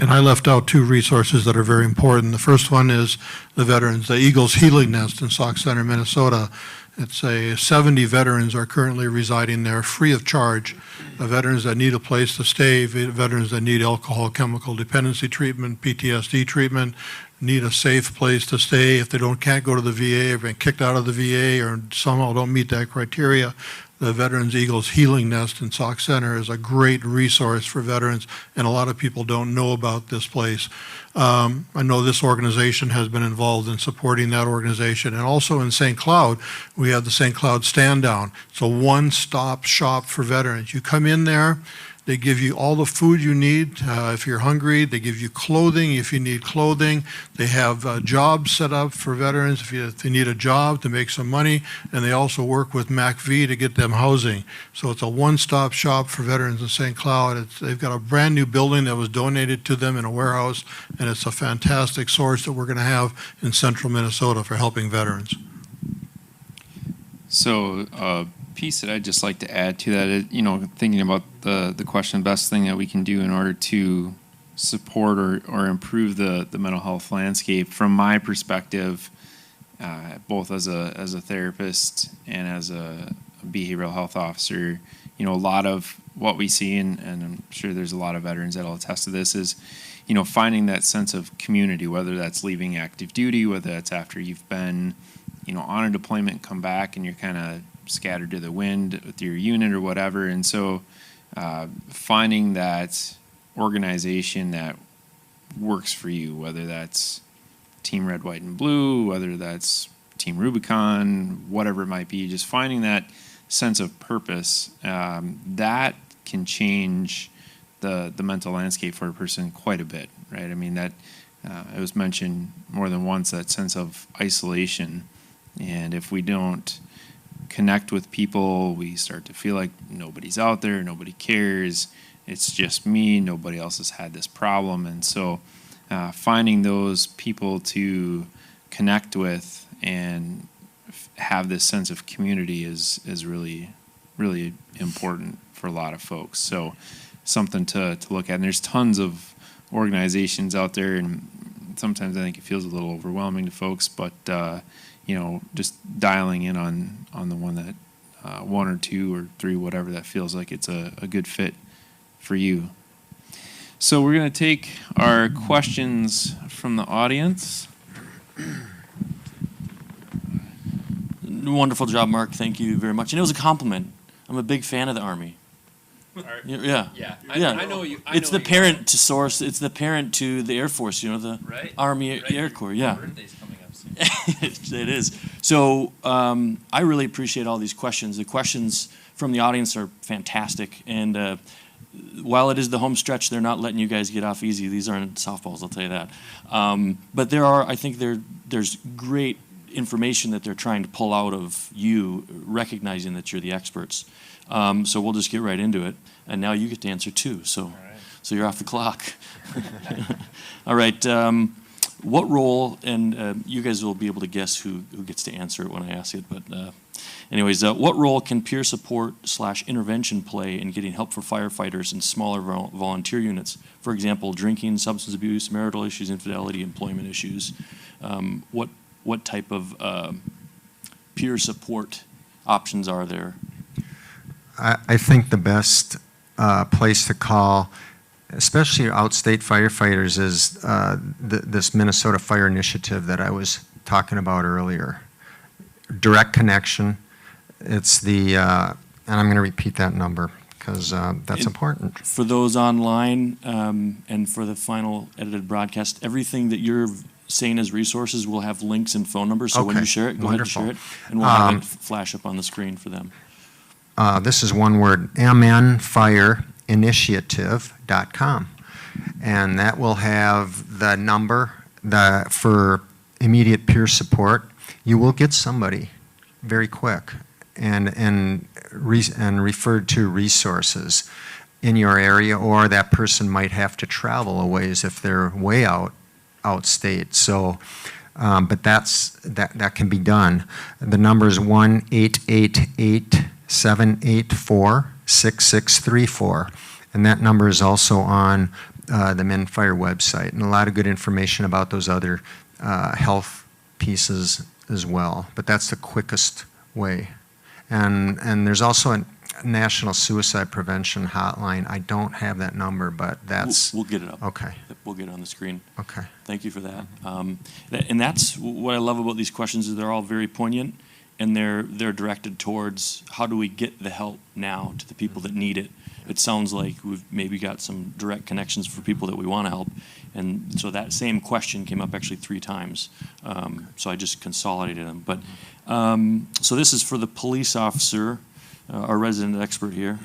And I left out two resources that are very important. The first one is the veterans, the Eagles Healing Nest in Sauk Center, Minnesota. It's 70 veterans are currently residing there free of charge. The veterans that need a place to stay, veterans that need alcohol chemical dependency treatment, PTSD treatment, need a safe place to stay if they can't go to the VA or been kicked out of the VA or somehow don't meet that criteria. The Veterans Eagles Healing Nest in Sauk Center is a great resource for veterans, and a lot of people don't know about this place. I know this organization has been involved in supporting that organization, and also in St. Cloud, we have the St. Cloud Stand Down. It's a one-stop shop for veterans. You come in there, they give you all the food you need if you're hungry. They give you clothing if you need clothing. They have jobs set up for veterans if they need a job to make some money. And they also work with MACV to get them housing. So it's a one-stop shop for veterans in St. Cloud. They've got a brand new building that was donated to them in a warehouse. And it's a fantastic source that we're going to have in central Minnesota for helping veterans. So piece that I'd just like to add to that is, thinking about the question, best thing that we can do in order to support or improve the mental health landscape, from my perspective, both as a therapist and as a behavioral health officer, a lot of what we see, and I'm sure there's a lot of veterans that'll attest to this, is, finding that sense of community, whether that's leaving active duty, whether that's after you've been, on a deployment, come back and you're kind of scattered to the wind with your unit or whatever. And so finding that organization that works for you, whether that's Team Red, White, and Blue, whether that's Team Rubicon, whatever it might be, just finding that sense of purpose, that can change the mental landscape for a person quite a bit, right? I mean, that it was mentioned more than once, that sense of isolation. And if we don't connect with people, we start to feel like nobody's out there, nobody cares, it's just me, nobody else has had this problem. And so finding those people to connect with and have this sense of community is really, really important for a lot of folks. So something to look at. And there's tons of organizations out there, and sometimes I think it feels a little overwhelming to folks, but just dialing in on the one that one or two or three, whatever, that feels like it's a good fit for you. So we're going to take our questions from the audience. Wonderful job, Mark. Thank you very much. And it was a compliment. I'm a big fan of the Army. Yeah. I know you. It's the parent to source. It's the parent to the Air Force. The right? Army Right. Air Corps. Yeah. My birthday's coming up soon. It is. So I really appreciate all these questions. The questions from the audience are fantastic. And while it is the home stretch, they're not letting you guys get off easy. These aren't softballs, I'll tell you that. But I think there's great information that they're trying to pull out of you, recognizing that you're the experts. So we'll just get right into it. And now you get to answer too. So you're off the clock. All right. What role, and you guys will be able to guess who gets to answer it when I ask it, but anyways, what role can peer support / intervention play in getting help for firefighters in smaller volunteer units? For example, drinking, substance abuse, marital issues, infidelity, employment issues. What type of peer support options are there? I think the best place to call, especially outstate firefighters, is this Minnesota Fire Initiative that I was talking about earlier. Direct connection. It's and I'm going to repeat that number because that's important. For those online and for the final edited broadcast, everything that you're saying as resources will have links and phone numbers. So when you share it, go ahead and share it, and we'll have it flash up on the screen for them. This is one word, mnfireinitiative.com. And that will have the number for immediate peer support. You will get somebody very quick and referred to resources in your area, or that person might have to travel a ways if they're way outstate. So, but that can be done. The number is 1-888-784-6634, and that number is also on the MnFire website, and a lot of good information about those other health pieces as well. But that's the quickest way. And there's also a National Suicide Prevention Hotline. I don't have that number, but that's... We'll get it up. Okay. We'll get it on the screen. Okay. Thank you for that. And that's what I love about these questions, is they're all very poignant, and they're directed towards how do we get the help now to the people that need it. It sounds like we've maybe got some direct connections for people that we want to help. And so that same question came up actually 3 times. So I just consolidated them. But so this is for the police officer, our resident expert here.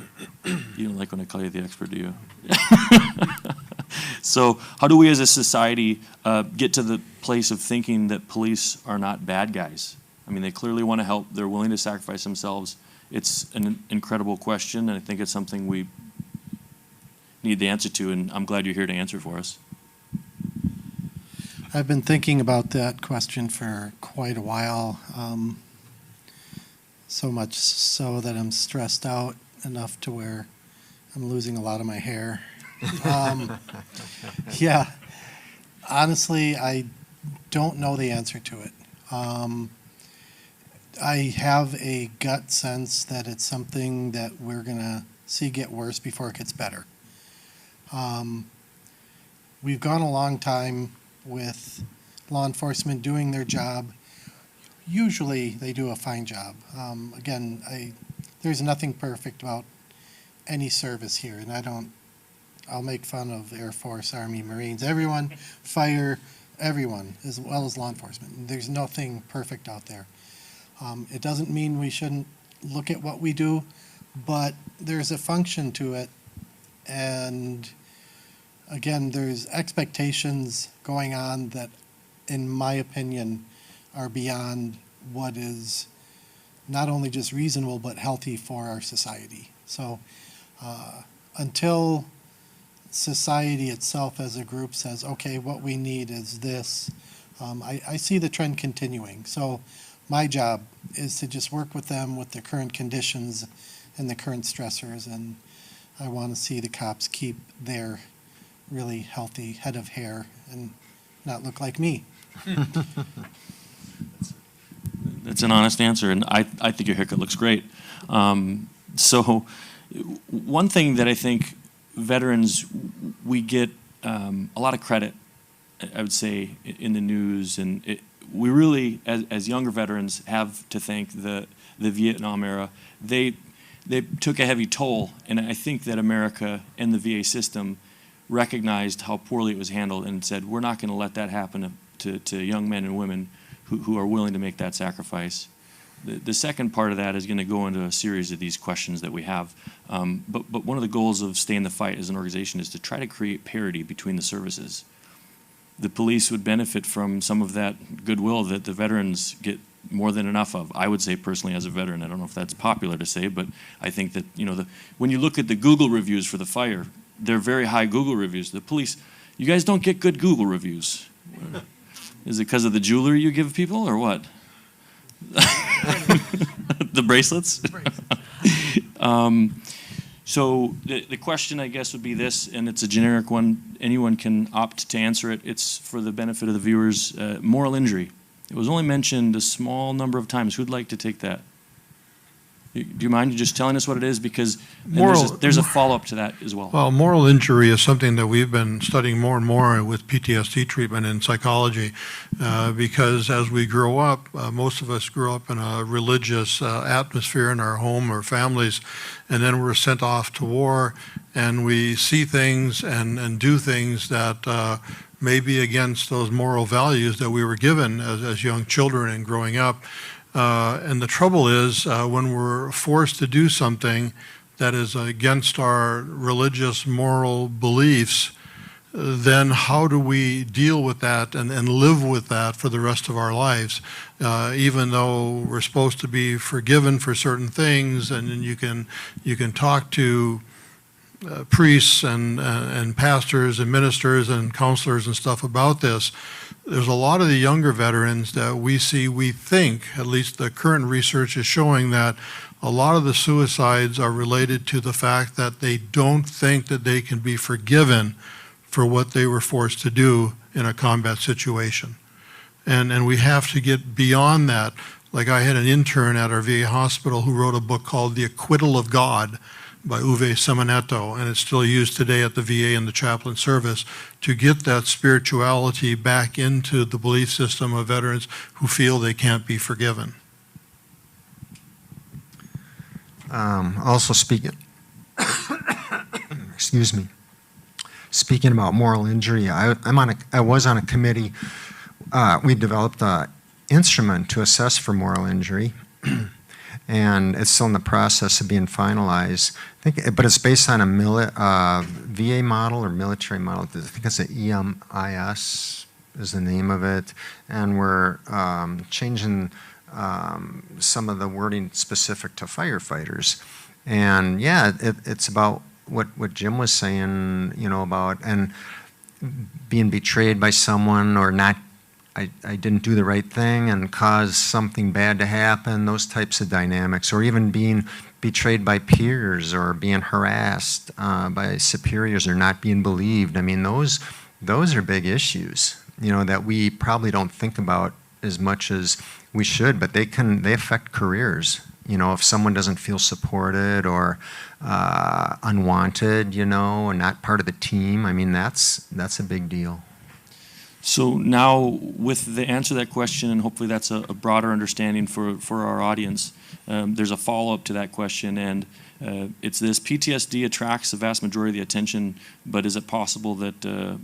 You don't like when I call you the expert, do you? So how do we as a society get to the place of thinking that police are not bad guys? I mean, they clearly want to help. They're willing to sacrifice themselves. It's an incredible question, and I think it's something we need the answer to, and I'm glad you're here to answer for us. I've been thinking about that question for quite a while, so much so that I'm stressed out enough to where I'm losing a lot of my hair. Yeah, honestly, I don't know the answer to it. I have a gut sense that it's something that we're going to see get worse before it gets better. We've gone a long time with law enforcement doing their job. Usually they do a fine job. Again, there's nothing perfect about any service here, and I'll make fun of Air Force, Army, Marines, everyone, fire, everyone, as well as law enforcement. There's nothing perfect out there. It doesn't mean we shouldn't look at what we do, but there's a function to it, and again, there's expectations going on that, in my opinion, are beyond what is not only just reasonable but healthy for our society. So until society itself as a group says, okay, what we need is this, I see the trend continuing. So my job is to just work with them with the current conditions and the current stressors, and I want to see the cops keep their really healthy head of hair and not look like me. That's an honest answer, and I think your haircut looks great. So one thing that I think veterans, we get a lot of credit, I would say, in the news, and we really, as younger veterans, have to thank the Vietnam era. They took a heavy toll, and I think that America and the VA system recognized how poorly it was handled and said, we're not going to let that happen to young men and women who are willing to make that sacrifice. The second part of that is going to go into a series of these questions that we have. But one of the goals of Stay in the Fight as an organization is to try to create parity between the services. The police would benefit from some of that goodwill that the veterans get more than enough of. I would say personally as a veteran, I don't know if that's popular to say, but I think that, when you look at the Google reviews for the fire, they're very high Google reviews. The police, you guys don't get good Google reviews. Is it because of the jewelry you give people or what? The bracelets? So the question, I guess, would be this, and it's a generic one. Anyone can opt to answer it. It's for the benefit of the viewers. Moral injury. It was only mentioned a small number of times. Who'd like to take that? Do you mind just telling us what it is? Because there's a follow-up to that as well. Well, moral injury is something that we've been studying more and more with PTSD treatment in psychology, because as we grow up, most of us grew up in a religious atmosphere in our home or families, and then we're sent off to war, and we see things and do things that may be against those moral values that we were given as young children and growing up. And the trouble is, when we're forced to do something that is against our religious moral beliefs, then how do we deal with that and live with that for the rest of our lives? Even though we're supposed to be forgiven for certain things, and you can talk to priests and pastors and ministers and counselors and stuff about this. There's a lot of the younger veterans that we think, at least the current research is showing, that a lot of the suicides are related to the fact that they don't think that they can be forgiven for what they were forced to do in a combat situation. And we have to get beyond that. Like, I had an intern at our VA hospital who wrote a book called The Acquittal of God by Uwe Seminetto, and it's still used today at the VA in the chaplain service to get that spirituality back into the belief system of veterans who feel they can't be forgiven. Also speaking, excuse me, speaking about moral injury, I was on a committee. We developed an instrument to assess for moral injury. And it's still in the process of being finalized. But it's based on a VA model or military model. I think it's an EMIS is the name of it. And we're changing some of the wording specific to firefighters. And yeah, it's about what Jim was saying, about and being betrayed by someone or not I didn't do the right thing and cause something bad to happen, those types of dynamics, or even being betrayed by peers or being harassed by superiors or not being believed. I mean, those are big issues, that we probably don't think about as much as we should, but they affect careers. If someone doesn't feel supported or unwanted, or not part of the team, I mean, that's a big deal. So now, with the answer to that question, and hopefully that's a broader understanding for our audience, there's a follow-up to that question, and it's this: PTSD attracts the vast majority of the attention, but is it possible that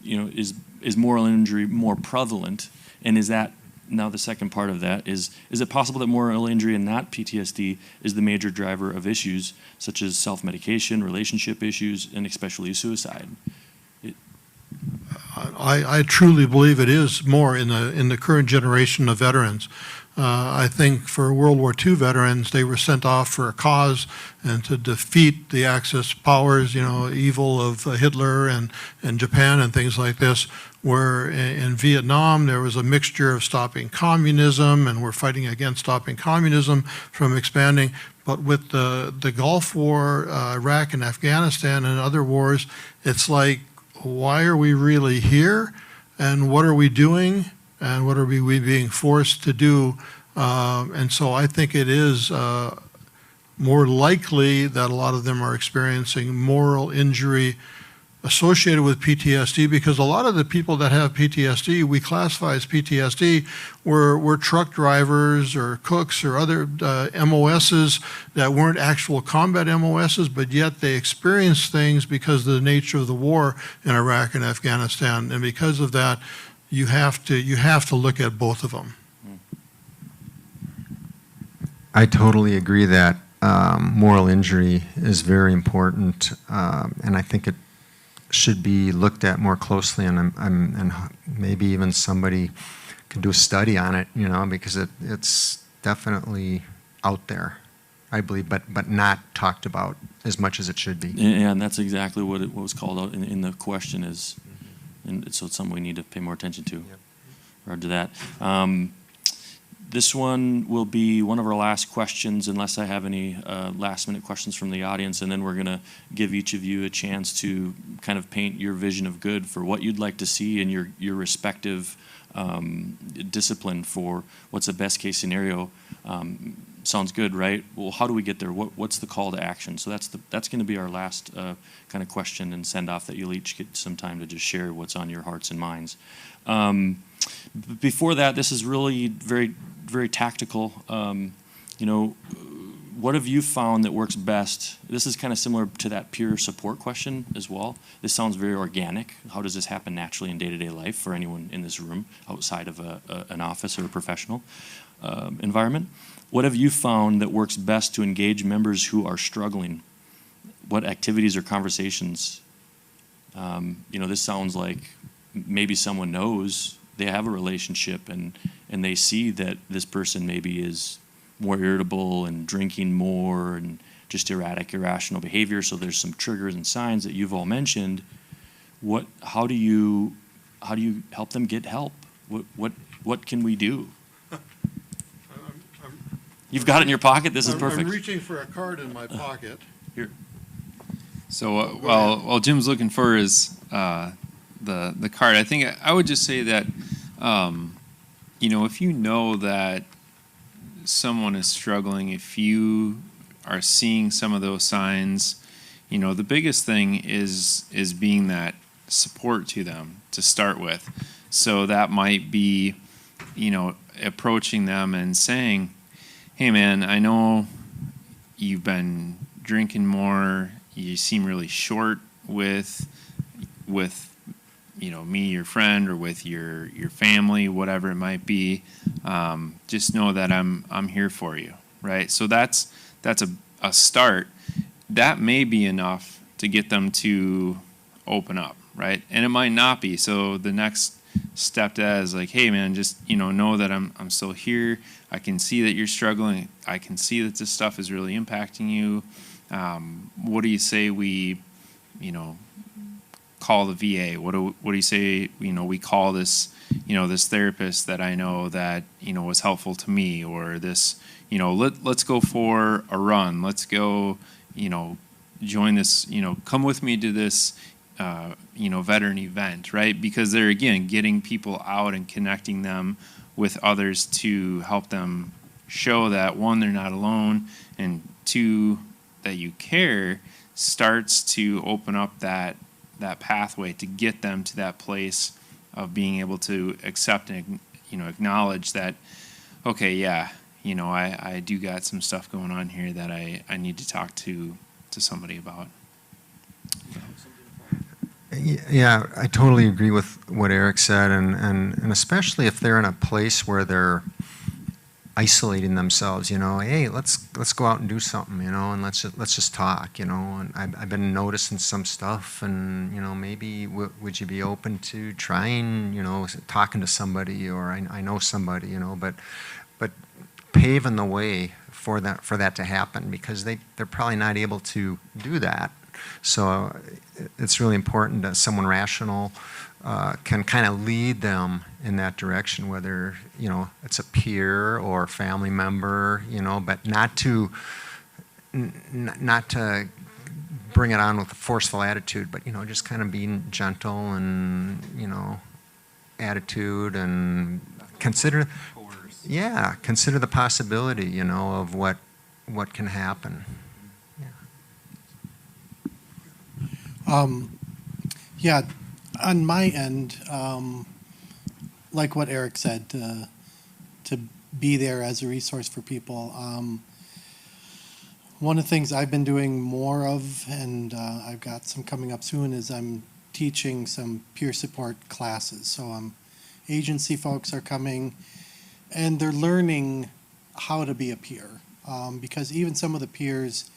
is moral injury more prevalent? And is that, now the second part of that is it possible that moral injury and not PTSD is the major driver of issues such as self-medication, relationship issues, and especially suicide? I truly believe it is more in the current generation of veterans. I think for World War II veterans, they were sent off for a cause and to defeat the Axis powers, evil of Hitler and Japan and things like this. Where in Vietnam, there was a mixture of stopping communism, and we're fighting against stopping communism from expanding. But with the Gulf War, Iraq and Afghanistan and other wars, it's like, why are we really here, and what are we doing, and what are we being forced to do? And so I think it is more likely that a lot of them are experiencing moral injury associated with PTSD, because a lot of the people that have PTSD, we classify as PTSD, were truck drivers or cooks or other MOSs that weren't actual combat MOSs, but yet they experienced things because of the nature of the war in Iraq and Afghanistan. And because of that, you have to look at both of them. I totally agree that moral injury is very important, and I think it should be looked at more closely, and maybe even somebody could do a study on it, because it's definitely out there, I believe, but not talked about as much as it should be. And that's exactly what was called out in the question is, and so it's something we need to pay more attention to. Yep. Regard to that. This one will be one of our last questions, unless I have any last-minute questions from the audience, and then we're going to give each of you a chance to kind of paint your vision of good for what you'd like to see in your respective discipline for what's the best-case scenario. Sounds good, right? Well, how do we get there? What's the call to action? So that's going to be our last kind of question and send-off that you'll each get some time to just share what's on your hearts and minds. Before that, this is really very, very tactical. What have you found that works best? This is kind of similar to that peer support question as well. This sounds very organic. How does this happen naturally in day-to-day life for anyone in this room outside of an office or a professional environment? What have you found that works best to engage members who are struggling? What activities or conversations? This sounds like maybe someone knows they have a relationship and they see that this person maybe is more irritable and drinking more and just erratic, irrational behavior. So there's some triggers and signs that you've all mentioned. How do you help them get help? What can we do? You've got it in your pocket. This is perfect. I'm reaching for a card in my pocket. Here. So while Jim's looking for his the card, I think I would just say that if you know that someone is struggling, if you are seeing some of those signs, the biggest thing is being that support to them to start with. So that might be, approaching them and saying, "Hey man, I know you've been drinking more. You seem really short with me, your friend, or with your family, whatever it might be. Just know that I'm here for you," right? So that's a start. That may be enough to get them to open up, right? And it might not be. So the next step to that is like, "Hey man, just know that I'm still here. I can see that you're struggling. I can see that this stuff is really impacting you. What do you say we, call the VA? What do you say, we call this, this therapist that I know that, was helpful to me, or this, let's go for a run. Let's go, join this, come with me to this, veteran event, right? Because they're, again, getting people out and connecting them with others to help them show that, one, they're not alone, and two, that you care, starts to open up that pathway to get them to that place of being able to accept and, acknowledge that, okay, yeah, I do got some stuff going on here that I need to talk to somebody about. Yeah, I totally agree with what Eric said, and especially if they're in a place where they're isolating themselves, hey, let's go out and do something, and let's just talk, and I've been noticing some stuff, and maybe would you be open to trying, talking to somebody, or I know somebody, but paving the way for that to happen, because they're probably not able to do that. So it's really important that someone rational can kind of lead them in that direction, whether it's a peer or family member, but not to bring it on with a forceful attitude, but just kind of being gentle and attitude, and consider the possibility of what can happen. Yeah, on my end, like what Eric said, to be there as a resource for people. One of the things I've been doing more of, and I've got some coming up soon, is I'm teaching some peer support classes. So agency folks are coming, and they're learning how to be a peer, because even some of the peers,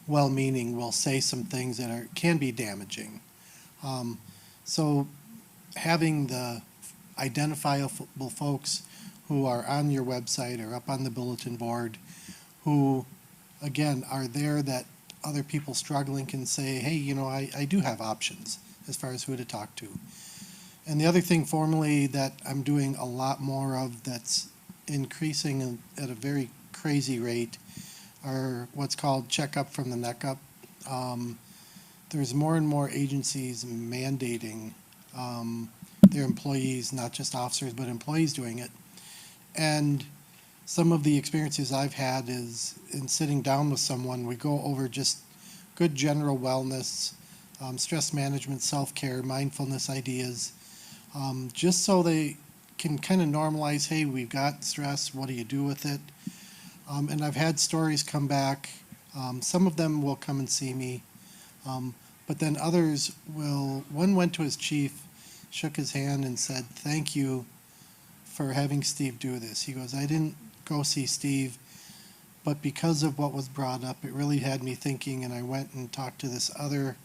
well-meaning, will say some things that can be damaging. So having the identifiable folks who are on your website or up on the bulletin board, who, again, are there that other people struggling can say, hey, I do have options as far as who to talk to. And the other thing formally that I'm doing a lot more of, that's increasing at a very crazy rate, are what's called check up from the neck up. There's more and more agencies mandating their employees, not just officers, but employees doing it. And some of the experiences I've had is in sitting down with someone, we go over just good general wellness, stress management, self-care, mindfulness ideas, just so they can kind of normalize, hey, we've got stress, what do you do with it? And I've had stories come back. Some of them will come and see me, but then others will. One went to his chief, shook his hand, and said, "Thank you for having Steve do this." He goes, "I didn't go see Steve, but because of what was brought up, it really had me thinking, and I went and talked to this other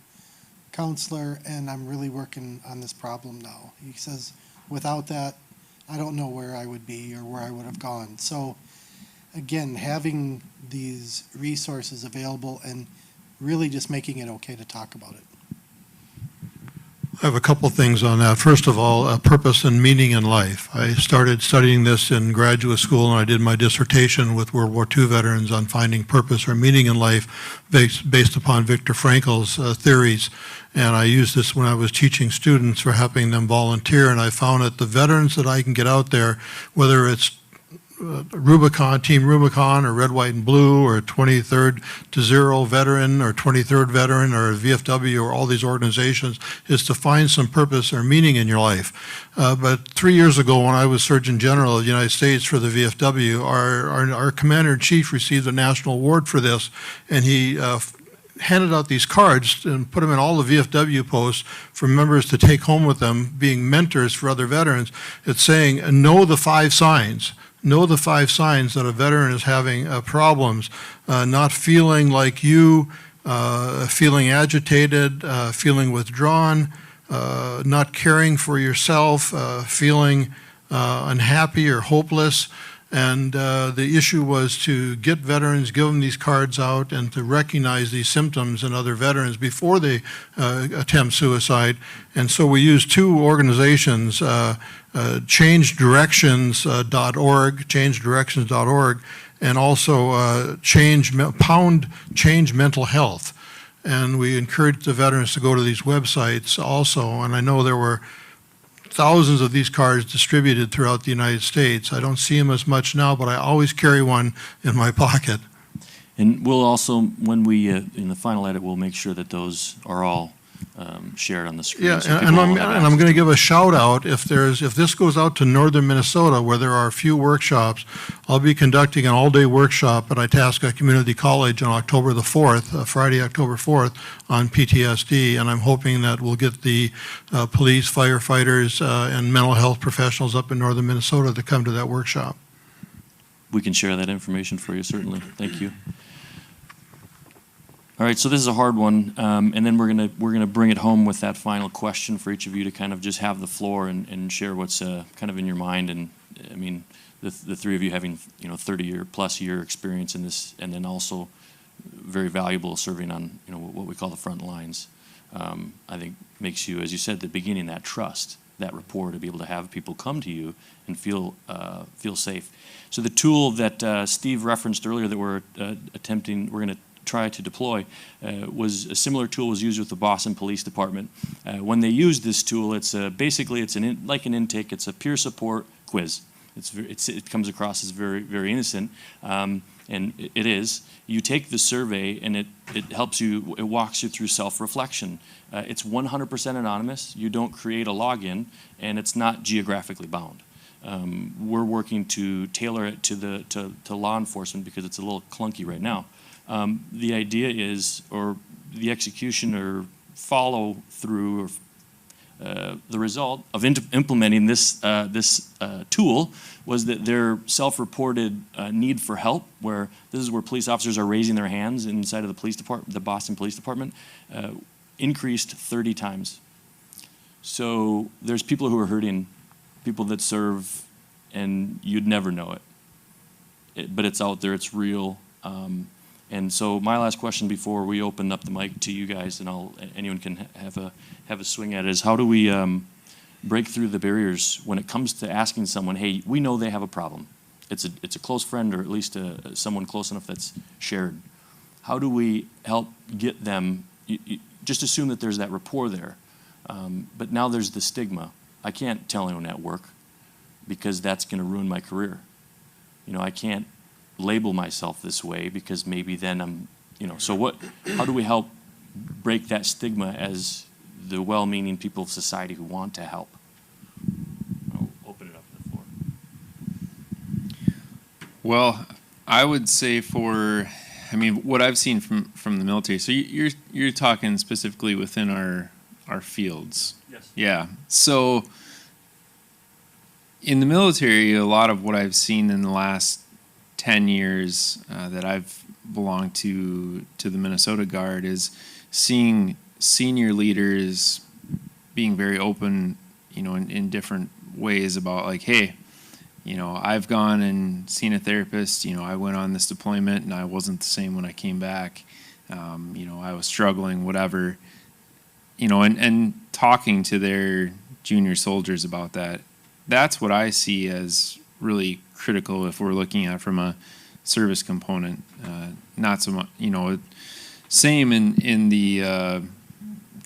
counselor, and I'm really working on this problem now." He says, "Without that, I don't know where I would be or where I would have gone." So again, having these resources available and really just making it okay to talk about it. I have a couple things on that. First of all, purpose and meaning in life. I started studying this in graduate school, and I did my dissertation with World War II veterans on finding purpose or meaning in life based upon Viktor Frankl's theories. And I used this when I was teaching students for helping them volunteer, and I found that the veterans that I can get out there, whether it's Rubicon, Team Rubicon, or Red, White, and Blue, or 23rd to 0 veteran, or 23rd veteran, or VFW, or all these organizations, is to find some purpose or meaning in your life. But 3 years ago, when I was Surgeon General of the United States for the VFW, our Commander-in-Chief received a national award for this, and he handed out these cards and put them in all the VFW posts for members to take home with them, being mentors for other veterans. It's saying, know the 5 signs. Know the 5 signs that a veteran is having problems, not feeling like you, feeling agitated, feeling withdrawn, not caring for yourself, feeling unhappy or hopeless. And the issue was to get veterans, give them these cards out, and to recognize these symptoms in other veterans before they attempt suicide. And so we used two organizations, changedirections.org, and also Change Mental Health. And we encouraged the veterans to go to these websites also. And I know there were thousands of these cards distributed throughout the United States. I don't see them as much now, but I always carry one in my pocket. And we'll also, when we, in the final edit, we'll make sure that those are all shared on the screen. Yeah, so and I'm going to give a shout out. If this goes out to northern Minnesota, where there are a few workshops, I'll be conducting an all-day workshop at Itasca Community College on October the 4th, Friday, October 4th, on PTSD, and I'm hoping that we'll get the police, firefighters, and mental health professionals up in northern Minnesota to come to that workshop. We can share that information for you, certainly. Thank you. All right, so this is a hard one, and then we're gonna bring it home with that final question for each of you to kind of just have the floor and share what's kind of in your mind. And I mean, the three of you having 30+ year experience in this, and then also very valuable serving on what we call the front lines. I think makes you, as you said at the beginning, that trust, that rapport, to be able to have people come to you and feel safe. So the tool that Steve referenced earlier that we're going to try to deploy was a similar tool was used with the Boston Police Department. When they used this tool, it's basically like an intake. It's a peer support quiz. It comes across as very, very innocent, and it is. You take the survey, and it helps you. It walks you through self-reflection. It's 100% anonymous. You don't create a login, and it's not geographically bound. We're working to tailor it to law enforcement because it's a little clunky right now. The idea is, or the execution or follow through, or the result of implementing this tool was that their self-reported need for help, where this is where police officers are raising their hands inside of the police department, the Boston Police Department, increased 30 times. So there's people who are hurting, people that serve, and you'd never know it. But it's out there, it's real. And so my last question before we open up the mic to you guys, and anyone can have a swing at it, is how do we break through the barriers when it comes to asking someone, hey, we know they have a problem. It's a close friend, or at least someone close enough that's shared. How do we help get them? You just assume that there's that rapport there, but now there's the stigma. I can't tell anyone at work because that's going to ruin my career. I can't label myself this way because maybe then I'm, so how do we help break that stigma as the well-meaning people of society who want to help? I'll open it up to the floor. Well, I would say what I've seen from the military, so you're talking specifically within our fields. Yes. Yeah. So in the military, a lot of what I've seen in the last 10 years that I've belonged to the Minnesota Guard is seeing senior leaders being very open, in different ways about like, hey, I've gone and seen a therapist, I went on this deployment and I wasn't the same when I came back. I was struggling, whatever, and talking to their junior soldiers about that. That's what I see as really critical if we're looking at from a service component. Not so much, same in the kind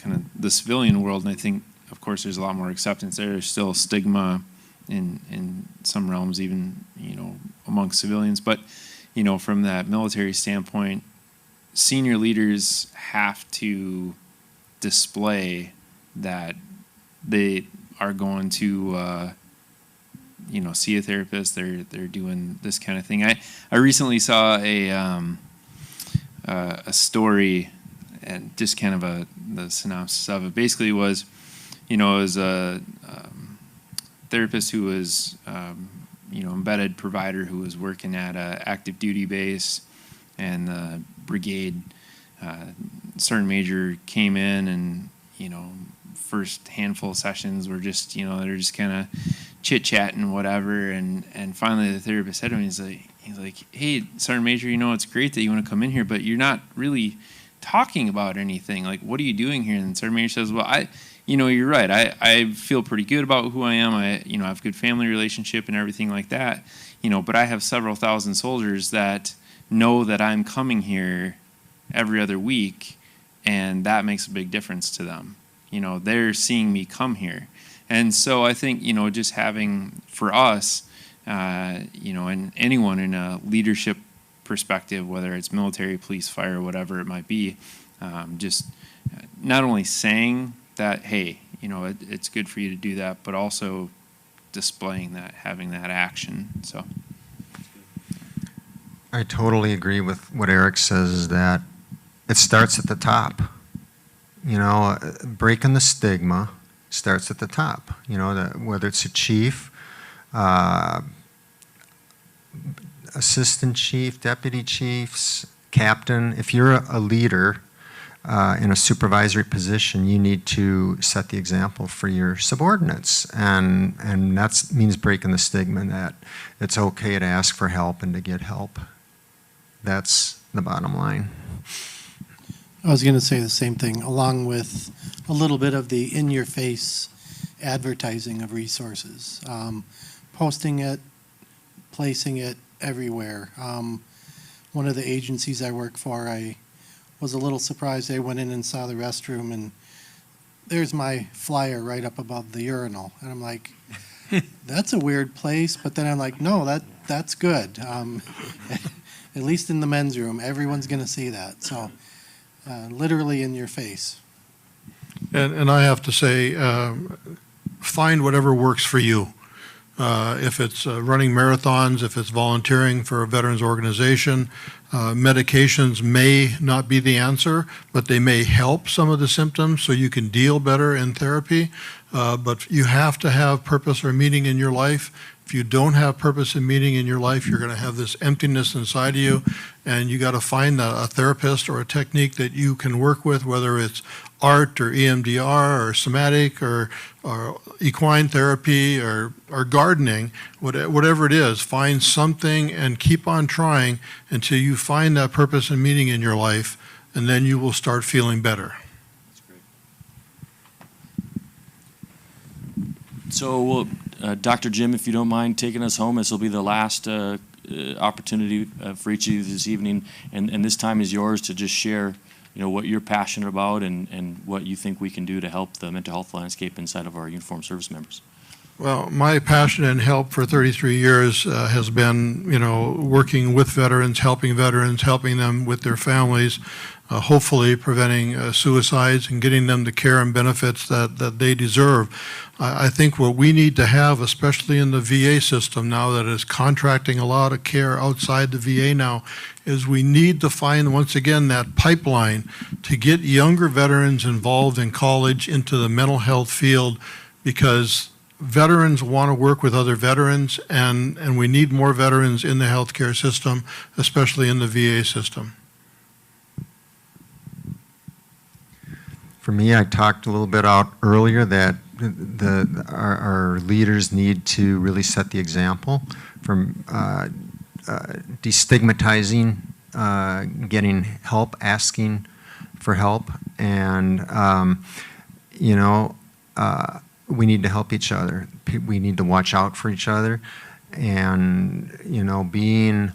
of the civilian world, and I think, of course, there's a lot more acceptance there. There's still stigma in some realms, even, amongst civilians. But, from that military standpoint, senior leaders have to display that they are going to see a therapist. They're doing this kind of thing. I recently saw a story, and just kind of the synopsis of it basically was, it was a therapist who was embedded provider who was working at a active duty base, and the brigade sergeant major came in, and first handful of sessions were just they're just kind of chit chat and whatever. And finally the therapist said to me, he's like, hey, Sergeant Major, it's great that you want to come in here, but you're not really talking about anything. Like, what are you doing here? And Sergeant Major says, well, you're right. I feel pretty good about who I am. I have a good family relationship and everything like that. But I have several thousand soldiers that know that I'm coming here every other week, and that makes a big difference to them. They're seeing me come here. And so I think, just having, for us, and anyone in a leadership perspective, whether it's military, police, fire, whatever it might be, just not only saying that, hey, it's good for you to do that, but also displaying that, having that action. So I totally agree with what Eric says, is that it starts at the top. Breaking the stigma starts at the top. Whether it's a chief, assistant chief, deputy chiefs, captain, if you're a leader in a supervisory position, you need to set the example for your subordinates. And that means breaking the stigma that it's okay to ask for help and to get help. That's the bottom line. I was going to say the same thing, along with a little bit of the in-your-face advertising of resources. Posting it, placing it everywhere. One of the agencies I work for, I was a little surprised. I went in and saw the restroom, and there's my flyer right up above the urinal. And I'm like, that's a weird place. But then I'm like, no, that's good. At least in the men's room, everyone's going to see that. So literally in your face. And I have to say, find whatever works for you. If it's running marathons, if it's volunteering for a veterans organization, medications may not be the answer, but they may help some of the symptoms so you can deal better in therapy. But you have to have purpose or meaning in your life. If you don't have purpose and meaning in your life, you're going to have this emptiness inside of you, and you got to find a therapist or a technique that you can work with, whether it's art or EMDR or somatic or equine therapy or gardening, whatever it is. Find something and keep on trying until you find that purpose and meaning in your life, and then you will start feeling better. So, Dr. Jim, if you don't mind taking us home, this will be the last opportunity for each of you this evening, and this time is yours to just share, what you're passionate about and what you think we can do to help the mental health landscape inside of our uniformed service members. Well, my passion and help for 33 years has been, working with veterans, helping them with their families, hopefully preventing suicides and getting them the care and benefits that they deserve. I think what we need to have, especially in the VA system now that is contracting a lot of care outside the VA now, is we need to find, once again, that pipeline to get younger veterans involved in college into the mental health field, because veterans want to work with other veterans, and we need more veterans in the healthcare system, especially in the VA system. For me, I talked a little bit out earlier that our leaders need to really set the example from destigmatizing getting help, asking for help, and we need to help each other. We need to watch out for each other, and being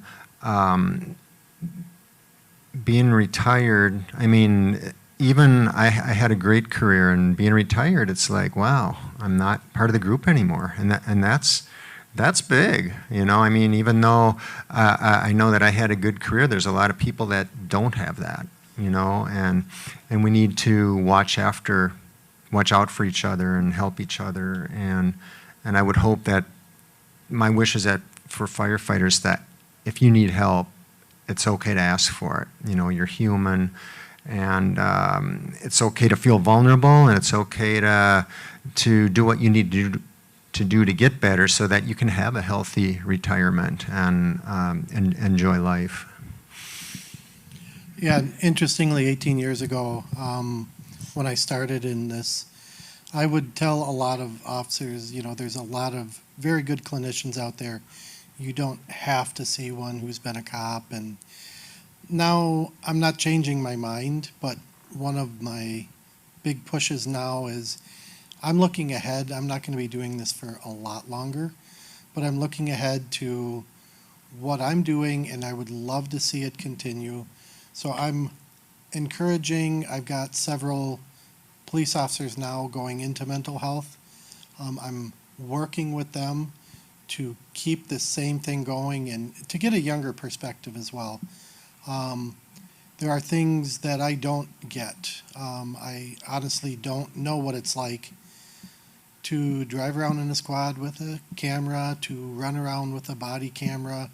retired. I mean, even I had a great career, and being retired, it's like, wow, I'm not part of the group anymore, and that's big. I mean, even though I know that I had a good career, there's a lot of people that don't have that. And we need to watch out for each other and help each other, and I would hope that my wish is that for firefighters, that if you need help, it's okay to ask for it. You're human, and it's okay to feel vulnerable, and it's okay to do what you need to do to get better, so that you can have a healthy retirement and enjoy life. Yeah, interestingly, 18 years ago, when I started in this, I would tell a lot of officers, there's a lot of very good clinicians out there. You don't have to see one who's been a cop. And now I'm not changing my mind, but one of my big pushes now is I'm looking ahead. I'm not going to be doing this for a lot longer, but I'm looking ahead to what I'm doing, and I would love to see it continue. So I'm encouraging, I've got several police officers now going into mental health. I'm working with them to keep the same thing going and to get a younger perspective as well. There are things that I don't get. I honestly don't know what it's like to drive around in a squad with a camera, to run around with a body camera.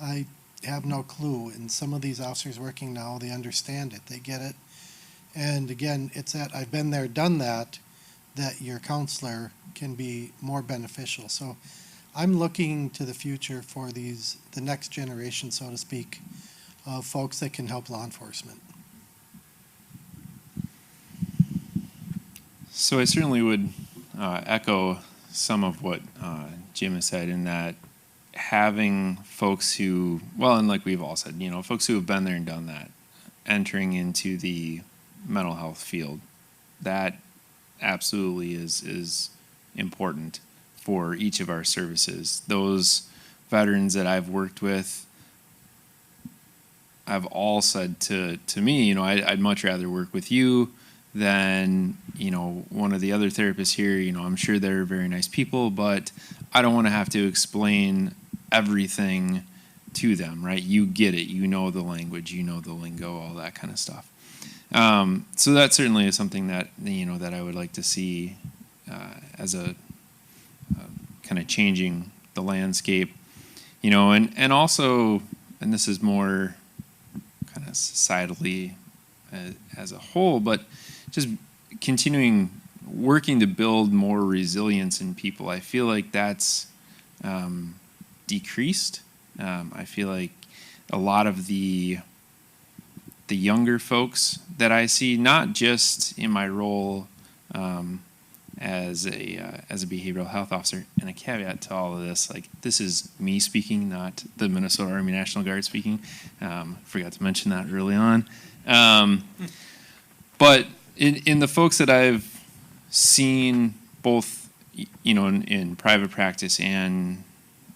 I have no clue. And some of these officers working now, they understand it, they get it. And again, it's that I've been there, done that, that your counselor can be more beneficial. So I'm looking to the future for the next generation, so to speak, of folks that can help law enforcement. So I certainly would echo some of what Jim has said, in that having folks who, well, and like we've all said, folks who have been there and done that, entering into the mental health field, that absolutely is important for each of our services. Those veterans that I've worked with, I've all said to me, I'd much rather work with you than, one of the other therapists here. I'm sure they're very nice people, but I don't want to have to explain everything to them, right? You get it. You know the language, you know the lingo, all that kind of stuff. So that certainly is something that, that I would like to see as a kind of changing the landscape, and also, and this is more kind of societally as a whole, but just continuing working to build more resilience in people. I feel like that's decreased. I feel like a lot of the younger folks that I see, not just in my role as a behavioral health officer, and a caveat to all of this, like, this is me speaking, not the Minnesota Army National Guard speaking. Forgot to mention that early on. But in the folks that I've seen, both in private practice and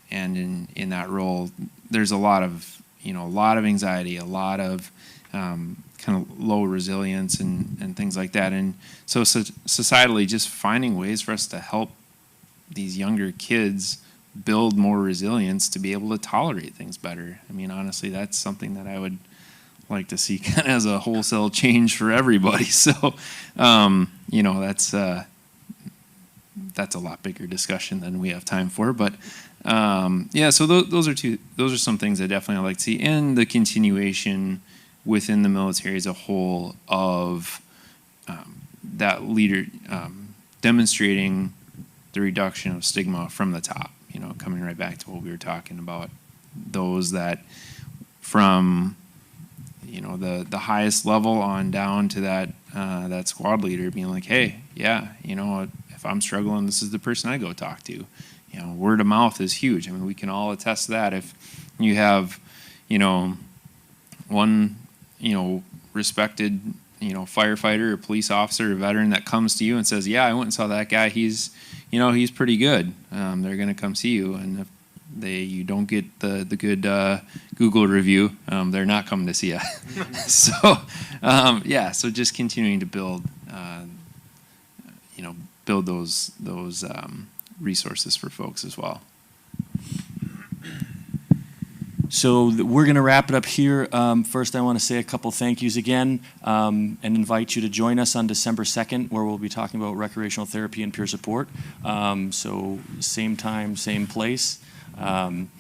in that role, there's a lot of anxiety, a lot of kind of low resilience and things like that. And so societally, just finding ways for us to help these younger kids build more resilience to be able to tolerate things better. I mean, honestly, that's something that I would like to see kind of as a wholesale change for everybody. So, that's a lot bigger discussion than we have time for. But so those are some things I definitely like to see, and the continuation within the military as a whole of that leader demonstrating the reduction of stigma from the top. Coming right back to what we were talking about, those that from the highest level on down to that squad leader being like, hey, yeah, if I'm struggling, this is the person I go talk to. Word of mouth is huge. I mean, we can all attest to that. If you have, one, respected, firefighter or police officer or veteran that comes to you and says, yeah, I went and saw that guy. He's pretty good. They're going to come see you. And if you don't get the good Google review, they're not coming to see you. So just continuing to build those resources for folks as well. So we're going to wrap it up here. First, I want to say a couple thank yous again and invite you to join us on December 2nd, where we'll be talking about recreational therapy and peer support. So same time, same place. Visit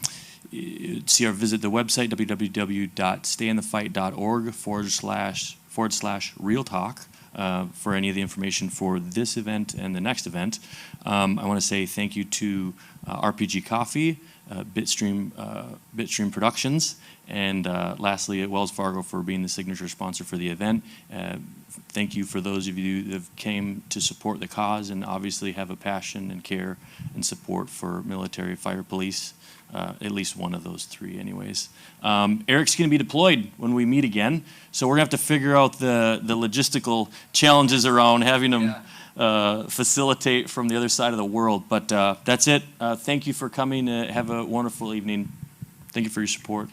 the website, www.stayinthefight.org/real talk for any of the information for this event and the next event. I want to say thank you to RPG Coffee Bitstream Productions, and lastly at Wells Fargo for being the signature sponsor for the event. Thank you for those of you that have came to support the cause and obviously have a passion and care and support for military, fire, police, at least one of those three anyways. Eric's going to be deployed when we meet again, so we're going to have to figure out the logistical challenges around having him facilitate from the other side of the world. But that's it. Thank you for coming. Have a wonderful evening. Thank you for your support.